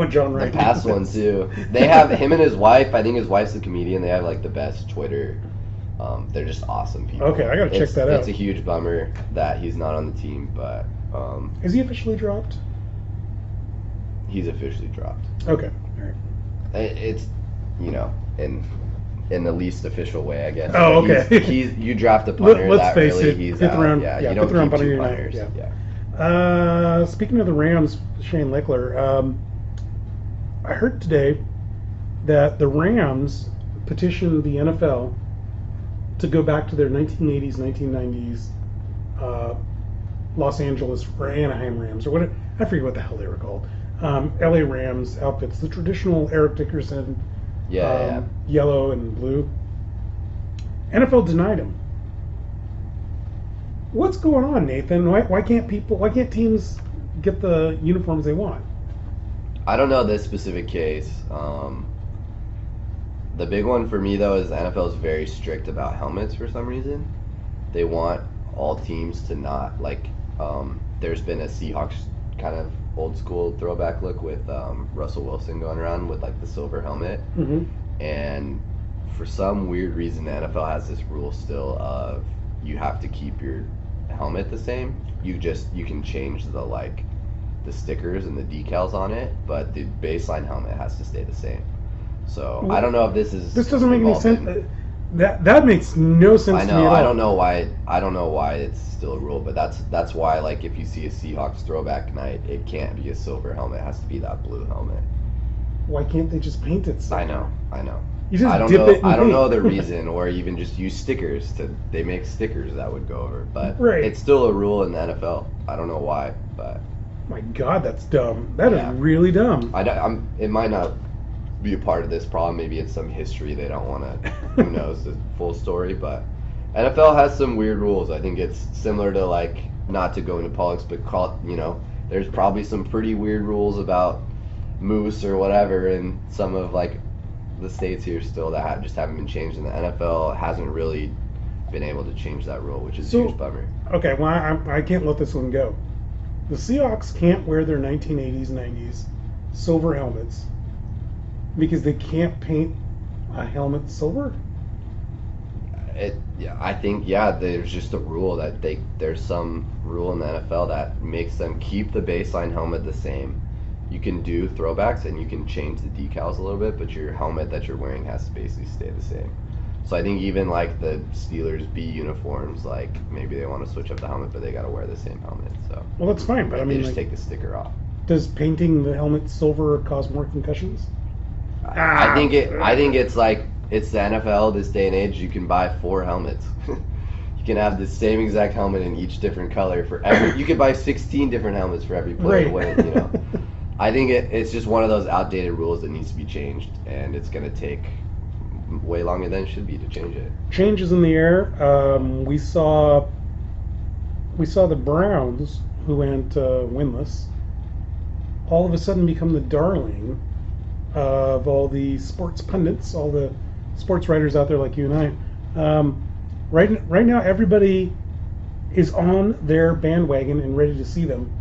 John Wright. The past one, too. They have him and his wife. I think his wife's a comedian. They have, like, the best Twitter. They're just awesome people. Okay, I gotta check that out. It's a huge bummer that he's not on the team, but Is he officially dropped? he's officially dropped. Okay, all right. It's, in the least official way, I guess. Oh, But okay. you draft a punter Let's that face early, it, he's fifth out. round- Yeah, yeah, you don't fifth round keep punter, two you're not- punters. yeah. Speaking of the Rams, Shane Lickler, I heard today that the Rams petitioned the NFL to go back to their 1980s, 1990s Los Angeles or Anaheim Rams, or what, I forget what the hell they were called. LA Rams outfits, the traditional Eric Dickerson, Yeah. yellow and blue. NFL denied him. What's going on, Nathan? Why can't teams get the uniforms they want? I don't know this specific case. The big one for me, though, is the NFL is very strict about helmets for some reason. They want all teams to not, there's been a Seahawks kind of old school throwback look with Russell Wilson going around with, the silver helmet. Mm-hmm. And for some weird reason, the NFL has this rule still of you have to keep your helmet the same. You can change the stickers and the decals on it, but the baseline helmet has to stay the same. So I don't know if this doesn't make any sense. That makes no sense I to me at know. all. I don't know why it's still a rule, but that's why if you see a Seahawks throwback night, it can't be a silver helmet. It has to be that blue helmet. Why can't they just paint it? I know. You just I don't dip know. it in I don't paint. know the reason, or even just use stickers. They make stickers that would go over, but Right. it's still a rule in the NFL. I don't know why, but My God, that's dumb. That Yeah. is really dumb. it might not be a part of this problem. Maybe it's some history they don't want to. Who knows the full story? But NFL has some weird rules. I think it's similar to not to go into politics, but there's probably some pretty weird rules about moose or whatever in some of the states here still that just haven't been changed, and the NFL hasn't really been able to change that rule, which is a huge bummer. Okay, well, I can't let this one go. The Seahawks can't wear their 1980s, 90s silver helmets because they can't paint a helmet silver? I think there's just a rule that there's some rule in the NFL that makes them keep the baseline helmet the same. You can do throwbacks and you can change the decals a little bit, but your helmet that you're wearing has to basically stay the same. So I think even the Steelers B uniforms, maybe they want to switch up the helmet, but they got to wear the same helmet. So Well, that's fine, but I they mean, just take the sticker off. does painting the helmet silver cause more concussions? I think it's it's the NFL this day and age. You can buy 4 helmets. You can have the same exact helmet in each different color for every. You could buy 16 different helmets for every player to win. I think it's just one of those outdated rules that needs to be changed, and it's going to take way longer than it should be to change it. Change is in the air. We saw the Browns, who went winless, all of a sudden become the darling of all the sports pundits, all the sports writers out there like you and I. Right now, everybody is on their bandwagon and ready to see them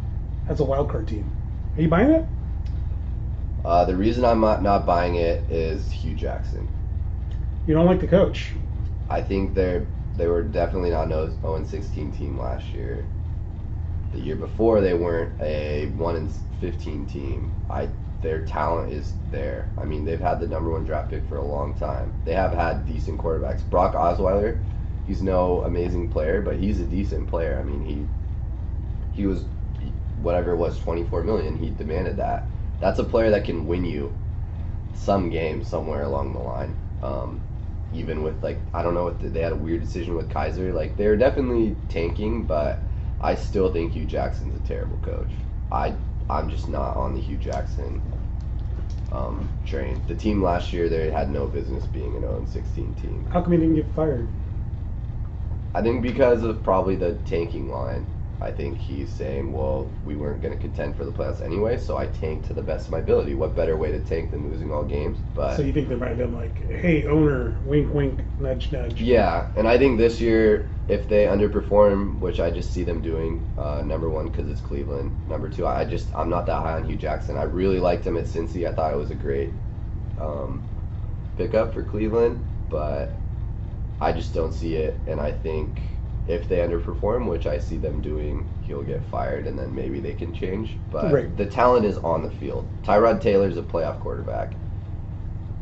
as a wild card team. Are you buying it? The reason I'm not buying it is Hugh Jackson. You don't like the coach? I think they were definitely not an 0-16 team last year. The year before, they weren't a 1-15 team. Their talent is there. I mean, they've had the number 1 draft pick for a long time. They have had decent quarterbacks. Brock Osweiler, he's no amazing player, but he's a decent player. I mean, he was whatever it was, $24 million. He demanded that. That's a player that can win you some games somewhere along the line. Even with I don't know, they had a weird decision with Kaiser. They're definitely tanking, but I still think Hugh Jackson's a terrible coach. I'm just not on the Hugh Jackson train. The team last year, they had no business being an 0-16 team. How come he didn't get fired? I think because of probably the tanking line. I think he's saying, well, we weren't going to contend for the playoffs anyway, so I tanked to the best of my ability. What better way to tank than losing all games? But So you think they might have been like, hey, owner, wink, wink, nudge, nudge. yeah, and I think this year, if they underperform, which I just see them doing, number one, because it's Cleveland. Number two, I'm not that high on Hugh Jackson. I really liked him at Cincy. I thought it was a great pickup for Cleveland, but I just don't see it, and I think if they underperform, which I see them doing, he'll get fired, and then maybe they can change. But The talent is on the field. Tyrod Taylor's a playoff quarterback.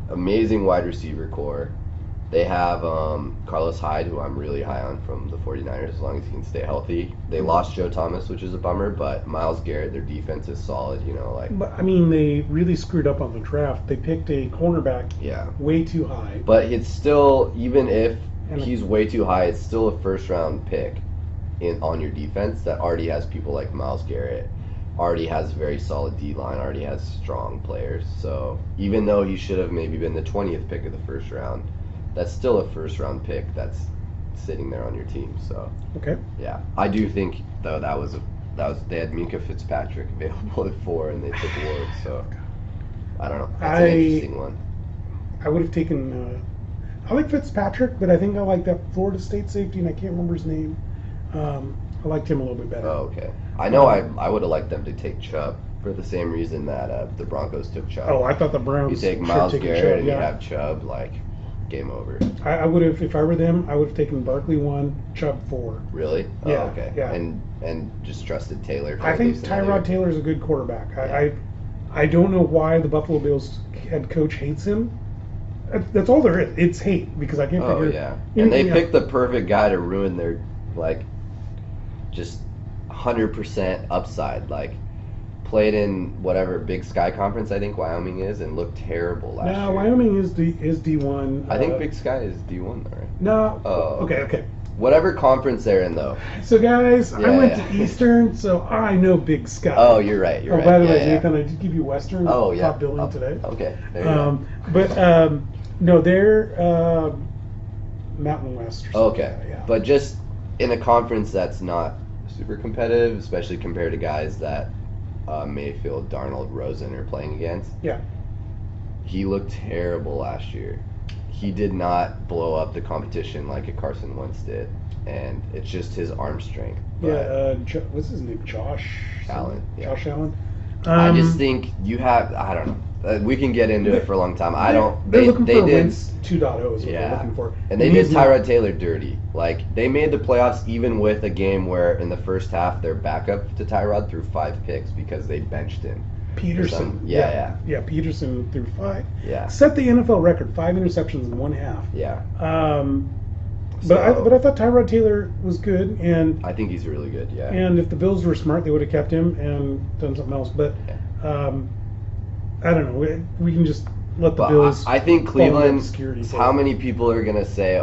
Amazing wide receiver core. They have Carlos Hyde, who I'm really high on from the 49ers, as long as he can stay healthy. They lost Joe Thomas, which is a bummer, but Myles Garrett, their defense is solid, But, I mean, they really screwed up on the draft. They picked a cornerback way too high. But it's still, even if he's way too high, it's still a first-round pick on your defense that already has people like Myles Garrett, already has very solid D-line, already has strong players. So even though he should have maybe been the 20th pick of the first round, that's still a first-round pick that's sitting there on your team. So yeah, I do think though that was they had Minka Fitzpatrick available at 4 and they took Ward. So I don't know. That's an interesting one. I would have taken. I like Fitzpatrick, but I think I like that Florida State safety, and I can't remember his name. I liked him a little bit better. Oh, okay. I know I would have liked them to take Chubb for the same reason that the Broncos took Chubb. Oh, I thought the Browns you take Myles Garrett and you have Chubb, like, game over. I would have, if I were them, I would have taken Barkley 1, Chubb 4. Really? Yeah. Oh, okay. Yeah. And just trusted Taylor. I think Tyrod Taylor is a good quarterback. Yeah. I don't know why the Buffalo Bills head coach hates him. That's all there is. It's hate because I can't figure. Oh yeah, and they picked the perfect guy to ruin their just 100% upside. Like played in whatever Big Sky Conference I think Wyoming is and looked terrible last year. No, Wyoming is D1. I think Big Sky is D1 though, right? No. Oh. Okay. Whatever conference they're in though. So guys, I went to Eastern, so I know Big Sky. Oh, you're right. You're right. By the way, Nathan, I did give you Western. Oh yeah. Top billing today. Okay. There you go. But no, they're Mountain West. Or okay. Like that, yeah. But just in a conference that's not super competitive, especially compared to guys that Mayfield, Darnold, Rosen are playing against. Yeah. He looked terrible last year. He did not blow up the competition like a Carson Wentz did, and it's just his arm strength. What's his name? Josh Allen. Yeah. Josh Allen. I just think you have. I don't know. We can get into it for a long time. They're looking for Wentz 2.0 is what they're looking for. And they did Tyrod Taylor dirty. Like, they made the playoffs even with a game where in the first half their backup to Tyrod threw 5 picks because they benched him. Peterson. Yeah, Peterson threw 5. Yeah. Set the NFL record, 5 interceptions in one half. Yeah. But I thought Tyrod Taylor was good, and I think he's really good, yeah. And if the Bills were smart, they would have kept him and done something else. But I don't know. We can just let the Bills. I think Cleveland. How many people are gonna say,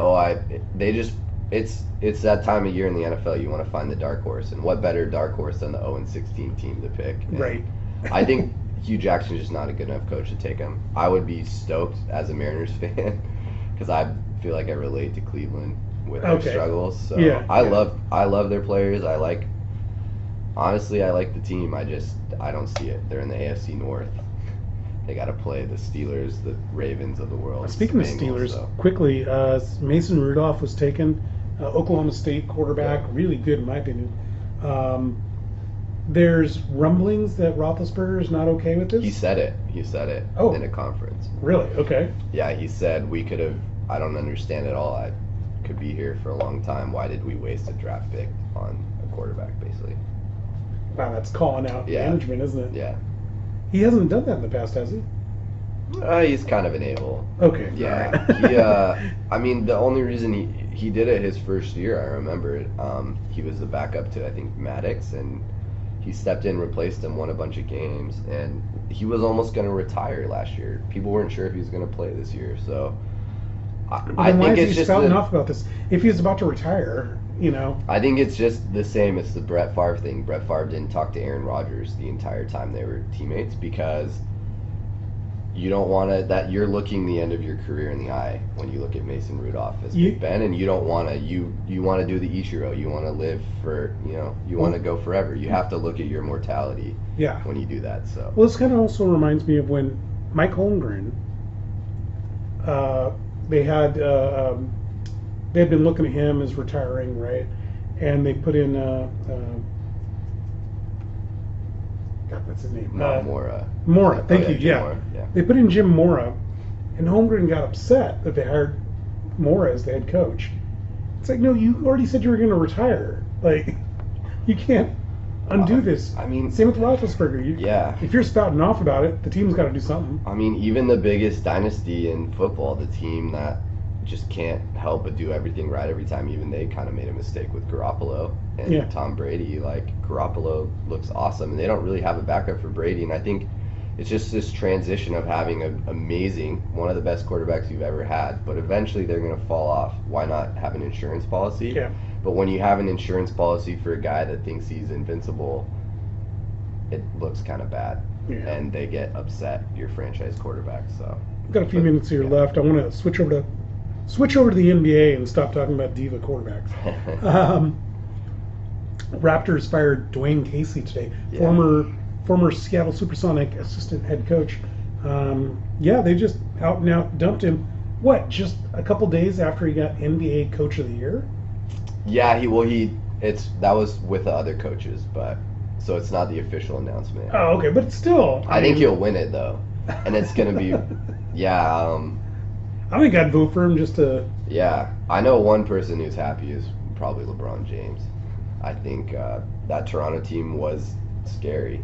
it's that time of year in the NFL. You want to find the dark horse, and what better dark horse than the 0-16 team to pick? And right. I think Hugh Jackson's just not a good enough coach to take him. I would be stoked as a Mariners fan because I feel like I relate to Cleveland with their struggles. So I love their players. Honestly, I like the team. I don't see it. They're in the AFC North. They got to play the Steelers, the Ravens of the world. Speaking of Steelers, quickly, Mason Rudolph was taken, Oklahoma State quarterback, really good in my opinion. There's rumblings that Roethlisberger is not okay with this. He said it in a conference. Really? Okay. Yeah, he said we could have. I don't understand at all. I could be here for a long time. Why did we waste a draft pick on a quarterback, basically? Wow, that's calling out management, isn't it? Yeah. He hasn't done that in the past, has he? He's kind of an a-hole. Okay. Yeah. Right. I mean, the only reason he did it his first year, I remember it. He was the backup to, I think, Maddox, and he stepped in, replaced him, won a bunch of games, and he was almost going to retire last year. People weren't sure if he was going to play this year, so I Then why think is it's he just spouting off about this? If he's about to retire, I think it's just the same as the Brett Favre thing. Brett Favre didn't talk to Aaron Rodgers the entire time they were teammates because you don't want to, that you're looking the end of your career in the eye when you look at Mason Rudolph as Big Ben, and you don't want to, you want to do the Ichiro. You want to live for, you want to go forever. You have to look at your mortality when you do that. So well, this kind of also reminds me of when Mike Holmgren, they had been looking at him as retiring, right? And they put in God, what's his name? Mora. Mora, thank you. Mora, yeah. They put in Jim Mora, and Holmgren got upset that they hired Mora as the head coach. It's like, no, you already said you were going to retire. Like, you can't undo this. I mean, same with Roethlisberger. If you're spouting off about it, the team's got to do something. I mean, even the biggest dynasty in football, the team that just can't help but do everything right every time, even they kind of made a mistake with Garoppolo and Tom Brady. Like, Garoppolo looks awesome, and they don't really have a backup for Brady, and I think it's just this transition of having an amazing, one of the best quarterbacks you've ever had, but eventually they're going to fall off. Why not have an insurance policy? Yeah. But when you have an insurance policy for a guy that thinks he's invincible, it looks kind of bad, and they get upset, your franchise quarterback. So We've got a few minutes here left. I want to switch over to the NBA and stop talking about diva quarterbacks. Raptors fired Dwayne Casey today, former Seattle Supersonic assistant head coach. They just out and out dumped him. What? Just a couple days after he got NBA Coach of the Year? Yeah, that was with the other coaches, but so it's not the official announcement. Oh, okay, but still, I think he'll win it though, and it's gonna be, I think I'd vote for him just to. Yeah, I know one person who's happy is probably LeBron James. I think that Toronto team was scary.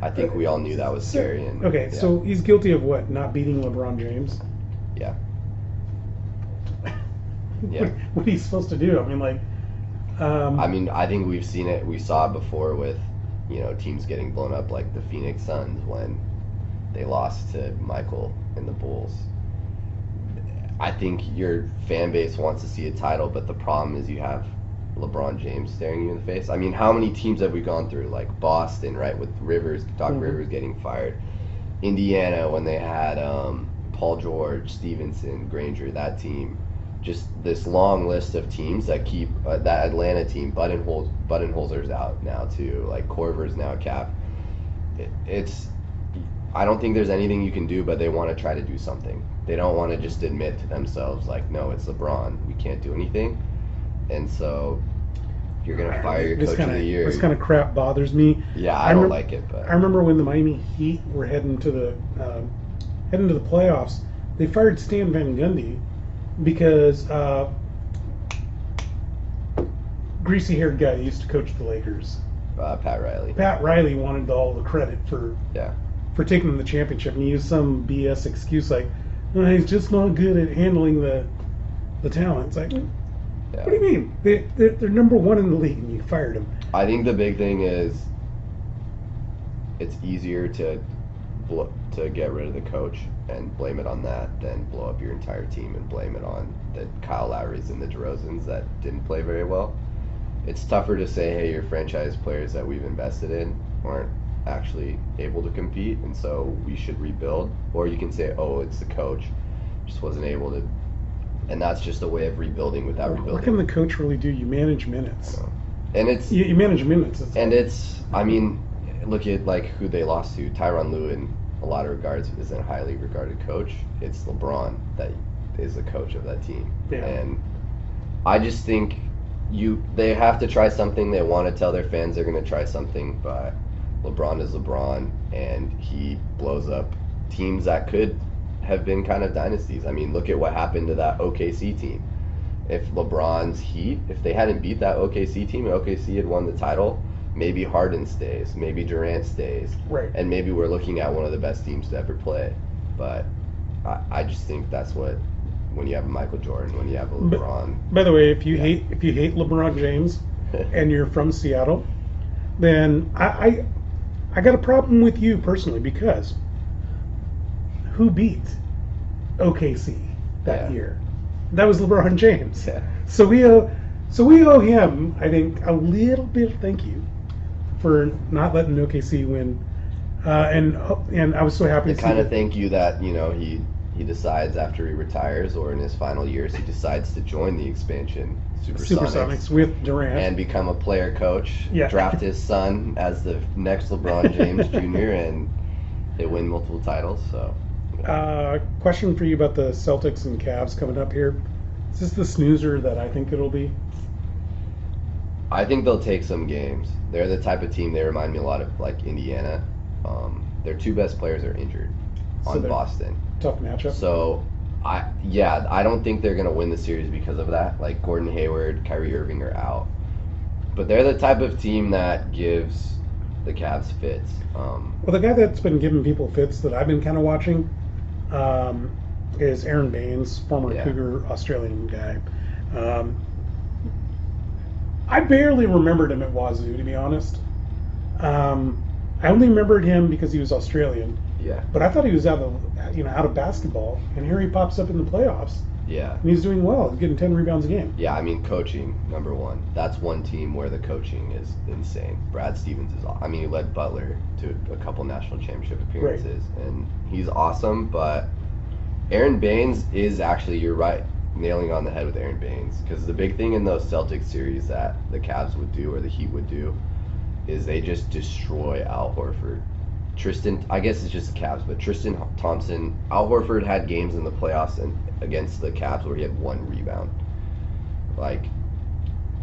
I think we all knew that was scary. So he's guilty of what? Not beating LeBron James? Yeah. What he's supposed to do? I mean, I think we've seen it. We saw it before with, teams getting blown up like the Phoenix Suns when they lost to Michael and the Bulls. I think your fan base wants to see a title, but the problem is you have LeBron James staring you in the face. I mean, how many teams have we gone through? Like Boston, right, with Doc Rivers getting fired. Indiana, when they had Paul George, Stevenson, Granger, that team. Just this long list of teams that keep that Atlanta team. Budenholzer's out now too. Like Korver's now cap. I don't think there's anything you can do, but they want to try to do something. They don't want to just admit to themselves like, no, it's LeBron. We can't do anything. And so you're going to fire your coach of the year. This kind of crap bothers me. Yeah, I don't like it. But I remember when the Miami Heat were heading to the playoffs, they fired Stan Van Gundy because greasy-haired guy used to coach the Lakers. Pat Riley. Pat Riley wanted all the credit for taking them the championship, and he used some BS excuse like, "No, he's just not good at handling the talent." It's like, what do you mean? They're number one in the league, and you fired him. I think the big thing is it's easier to get rid of the coach and blame it on that than blow up your entire team and blame it on the Kyle Lowrys and the DeRozans that didn't play very well. It's tougher to say, hey, your franchise players that we've invested in aren't actually able to compete, and so we should rebuild. Or you can say, oh, it's the coach, just wasn't able to. And that's just a way of rebuilding without rebuilding. What can the coach really do? You manage minutes. And it's you manage minutes. I mean, look at like who they lost to. Tyronn Lue, in a lot of regards, isn't a highly regarded coach. It's LeBron that is the coach of that team. Yeah. And I just think they have to try something. They want to tell their fans they're going to try something, but LeBron is LeBron, and he blows up teams that could have been kind of dynasties. I mean, look at what happened to that OKC team. If LeBron's Heat, if they hadn't beat that OKC team and OKC had won the title, maybe Harden stays, maybe Durant stays, right? And maybe we're looking at one of the best teams to ever play. But I just think that's what, when you have a Michael Jordan, when you have a LeBron. By the way, if you hate LeBron James and you're from Seattle, then I got a problem with you personally, because who beat OKC that year? That was LeBron James. Yeah. So we owe him, I think, a little bit of thank you for not letting OKC win. And I was so happy The to see kind of thank you that, he decides after he retires or in his final years, he decides to join the expansion Supersonics with Durant and become a player coach, Yeah. draft his son as the next LeBron James Jr. and they win multiple titles. So, Question for you about the Celtics and Cavs coming up here. Is this the snoozer that I think it'll be? I think they'll take some games. They're the type of team, they remind me a lot of like Indiana. Their two best players are injured on Boston. Tough matchup. So, I don't think they're going to win the series because of that. Like Gordon Hayward, Kyrie Irving are out. But they're the type of team that gives the Cavs fits. Well, the guy that's been giving people fits that I've been kind of watching is Aaron Baines, former Cougar Australian guy. I barely remembered him at Wazoo, to be honest. I only remembered him because he was Australian. Yeah. But I thought he was out of basketball, and here he pops up in the playoffs. Yeah. And he's doing well. He's getting 10 rebounds a game. Yeah, I mean, coaching, number one. That's one team where the coaching is insane. Brad Stevens he led Butler to a couple national championship appearances, and he's awesome, but Aaron Baines is actually, you're right, nailing on the head with Aaron Baines, because the big thing in those Celtics series that the Cavs would do or the Heat would do is they just destroy Al Horford. I guess it's just the Cavs, but Tristan Thompson, Al Horford had games in the playoffs and against the Cavs where he had 1 rebound. Like,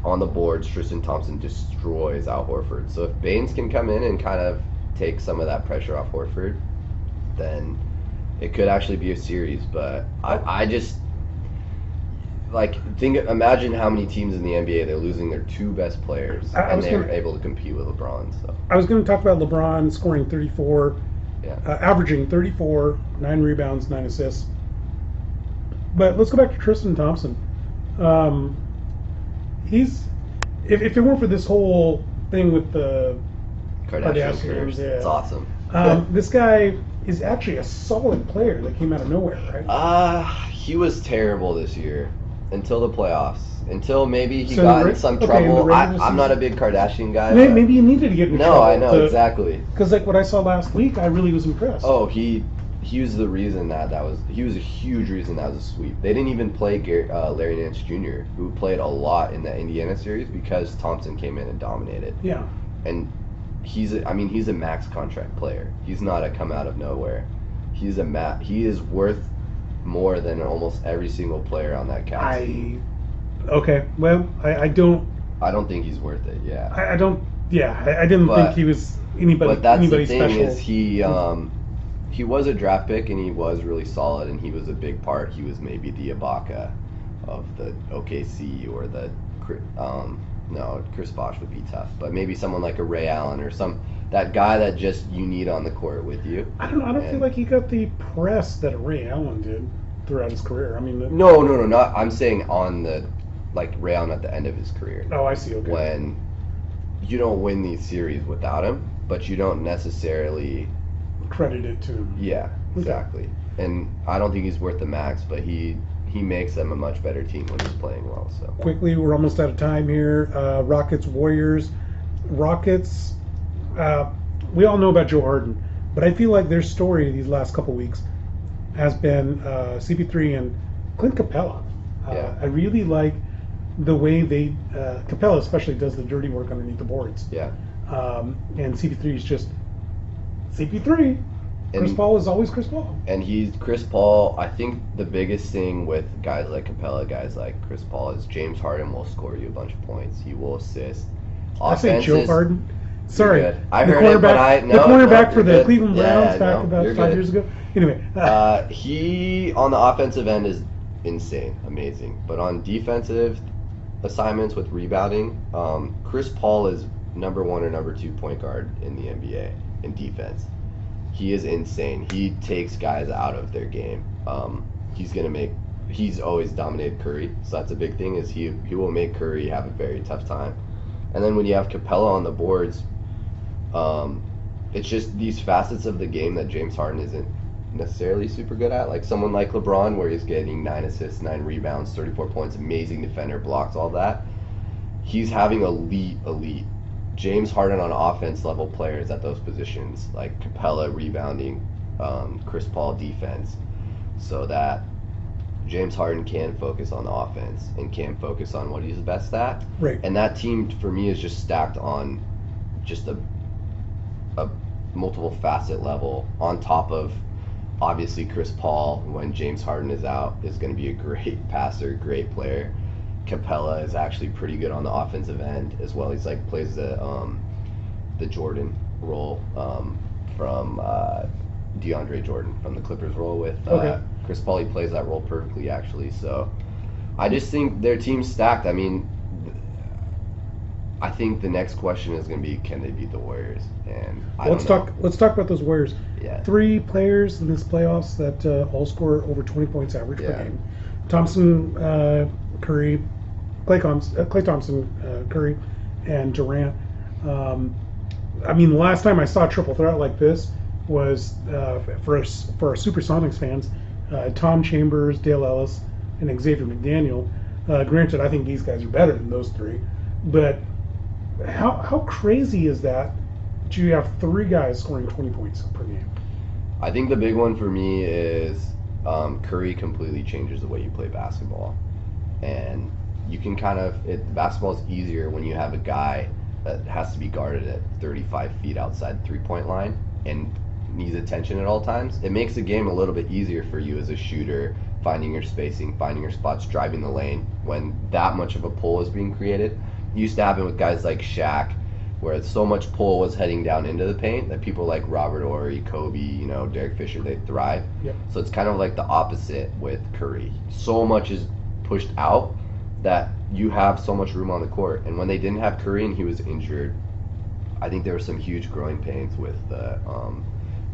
on the boards, Tristan Thompson destroys Al Horford. So if Baines can come in and kind of take some of that pressure off Horford, then it could actually be a series. But I just, imagine how many teams in the NBA, they're losing their 2 best players, and they're able to compete with LeBron. So I was going to talk about LeBron scoring 34, yeah, averaging 34, 9 rebounds, 9 assists. But let's go back to Tristan Thompson. If it weren't for this whole thing with the Kardashians, it's awesome. This guy is actually a solid player that came out of nowhere, right? He was terrible this year until the playoffs. Until maybe he got in some trouble. I'm not a big Kardashian guy. Maybe you needed to get in trouble. No, I know, exactly. Because what I saw last week, I really was impressed. Oh, he was the reason he was a huge reason that was a sweep. They didn't even play Larry Nance Jr., who played a lot in the Indiana series because Thompson came in and dominated. Yeah. And he's a max contract player. He's not a come out of nowhere. He is worth more than almost every single player on that Cavs team. Okay. Well, I don't think he's worth it. Yeah. I don't. Yeah. I didn't think he was anybody. But that's anybody the thing special. is he was a draft pick and he was really solid and he was a big part. He was maybe the Ibaka of the OKC or the no, Chris Bosh would be tough, but maybe someone like a Ray Allen or that guy that just you need on the court with you. I don't feel like he got the press that Ray Allen did throughout his career. I mean, no, not. I'm saying on the Ray Allen at the end of his career. Oh, I see. Okay. When you don't win these series without him, but you don't necessarily credit it to him. Yeah, exactly. Okay. And I don't think he's worth the max, but he makes them a much better team when he's playing well. So quickly, we're almost out of time here. Rockets, Warriors. Rockets. We all know about Joe Harden, but I feel like their story these last couple weeks has been CP3 and Clint Capella. I really like the way Capella especially does the dirty work underneath the boards. Yeah. And CP3 is just CP3. Chris Paul is always Chris Paul. And Chris Paul. I think the biggest thing with guys like Capella, guys like Chris Paul, is James Harden will score you a bunch of points. He will assist. I say Joe Harden. Sorry, I heard it, but the cornerback for the good. Cleveland Browns about 5 years ago. Anyway, he on the offensive end is insane, amazing. But on defensive assignments with rebounding, Chris Paul is number 1 or number 2 point guard in the NBA in defense. He is insane. He takes guys out of their game. He's always dominated Curry, so that's a big thing. Is he will make Curry have a very tough time. And then when you have Capella on the boards, it's just these facets of the game that James Harden isn't necessarily super good at. Like someone like LeBron, where he's getting 9 assists, 9 rebounds, 34 points, amazing defender, blocks, all that. He's having elite James Harden on offense level players at those positions, like Capella rebounding, Chris Paul defense, so that James Harden can focus on the offense and can focus on what he's best at. Right. And that team for me is just stacked on just a multiple facet level, on top of obviously Chris Paul, when James Harden is out, is going to be a great passer, great player. Capella is actually pretty good on the offensive end as well. He's like plays the Jordan role from DeAndre Jordan from the Clippers role with Chris Paul. He plays that role perfectly actually. So I just think their team's stacked. I mean, I think the next question is going to be, can they beat the Warriors? And let's talk about those Warriors. Yeah. 3 players in this playoffs that all score over 20 points average per game. Thompson, Curry, Klay Thompson, Curry, and Durant. I mean, the last time I saw a triple threat like this was for our Supersonics fans, Tom Chambers, Dale Ellis, and Xavier McDaniel. Granted, I think these guys are better than those 3, but how crazy is that? You have 3 guys scoring 20 points per game. I think the big one for me is Curry completely changes the way you play basketball, and you can basketball is easier when you have a guy that has to be guarded at 35 feet outside the 3-point line and needs attention at all times. It makes the game a little bit easier for you as a shooter, finding your spacing, finding your spots, driving the lane when that much of a pull is being created. It used to happen with guys like Shaq, where so much pull was heading down into the paint that people like Robert Horry, Kobe, Derek Fisher, they thrive. Yep. So it's kind of like the opposite with Curry. So much is pushed out that you have so much room on the court. And when they didn't have Curry and he was injured, I think there were some huge growing pains with the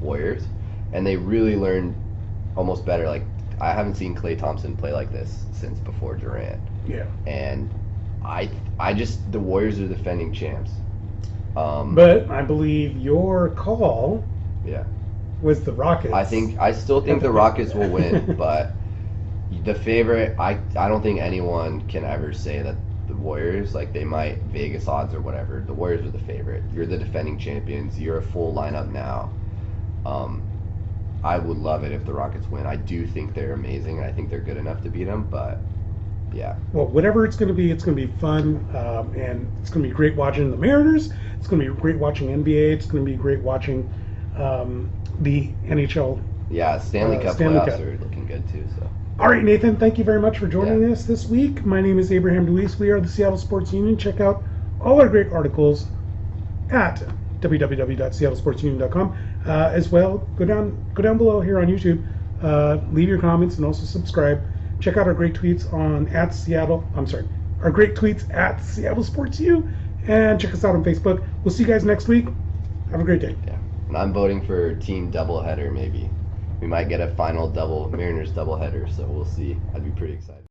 Warriors. And they really learned almost better. Like, I haven't seen Klay Thompson play like this since before Durant. Yeah. And the Warriors are defending champs. But I believe your call was the Rockets. I still think the Rockets will win, but the favorite, I don't think anyone can ever say that the Warriors, like they might Vegas odds or whatever, the Warriors are the favorite. You're the defending champions. You're a full lineup now. I would love it if the Rockets win. I do think they're amazing, and I think they're good enough to beat them, but yeah. Well, whatever it's going to be fun, and it's going to be great watching the Mariners. It's going to be great watching NBA. It's going to be great watching the NHL. Yeah, Stanley Cup playoffs are looking good too. So. All right, Nathan, thank you very much for joining us this week. My name is Abraham DeWeese. We are the Seattle Sports Union. Check out all our great articles at www.seattlesportsunion.com. As well, go down below here on YouTube. Leave your comments and also subscribe. Check out our great tweets our great tweets at Seattle Sports U, and check us out on Facebook. We'll see you guys next week. Have a great day. Yeah, and I'm voting for team doubleheader. Maybe we might get a final Mariners doubleheader. So we'll see. I'd be pretty excited.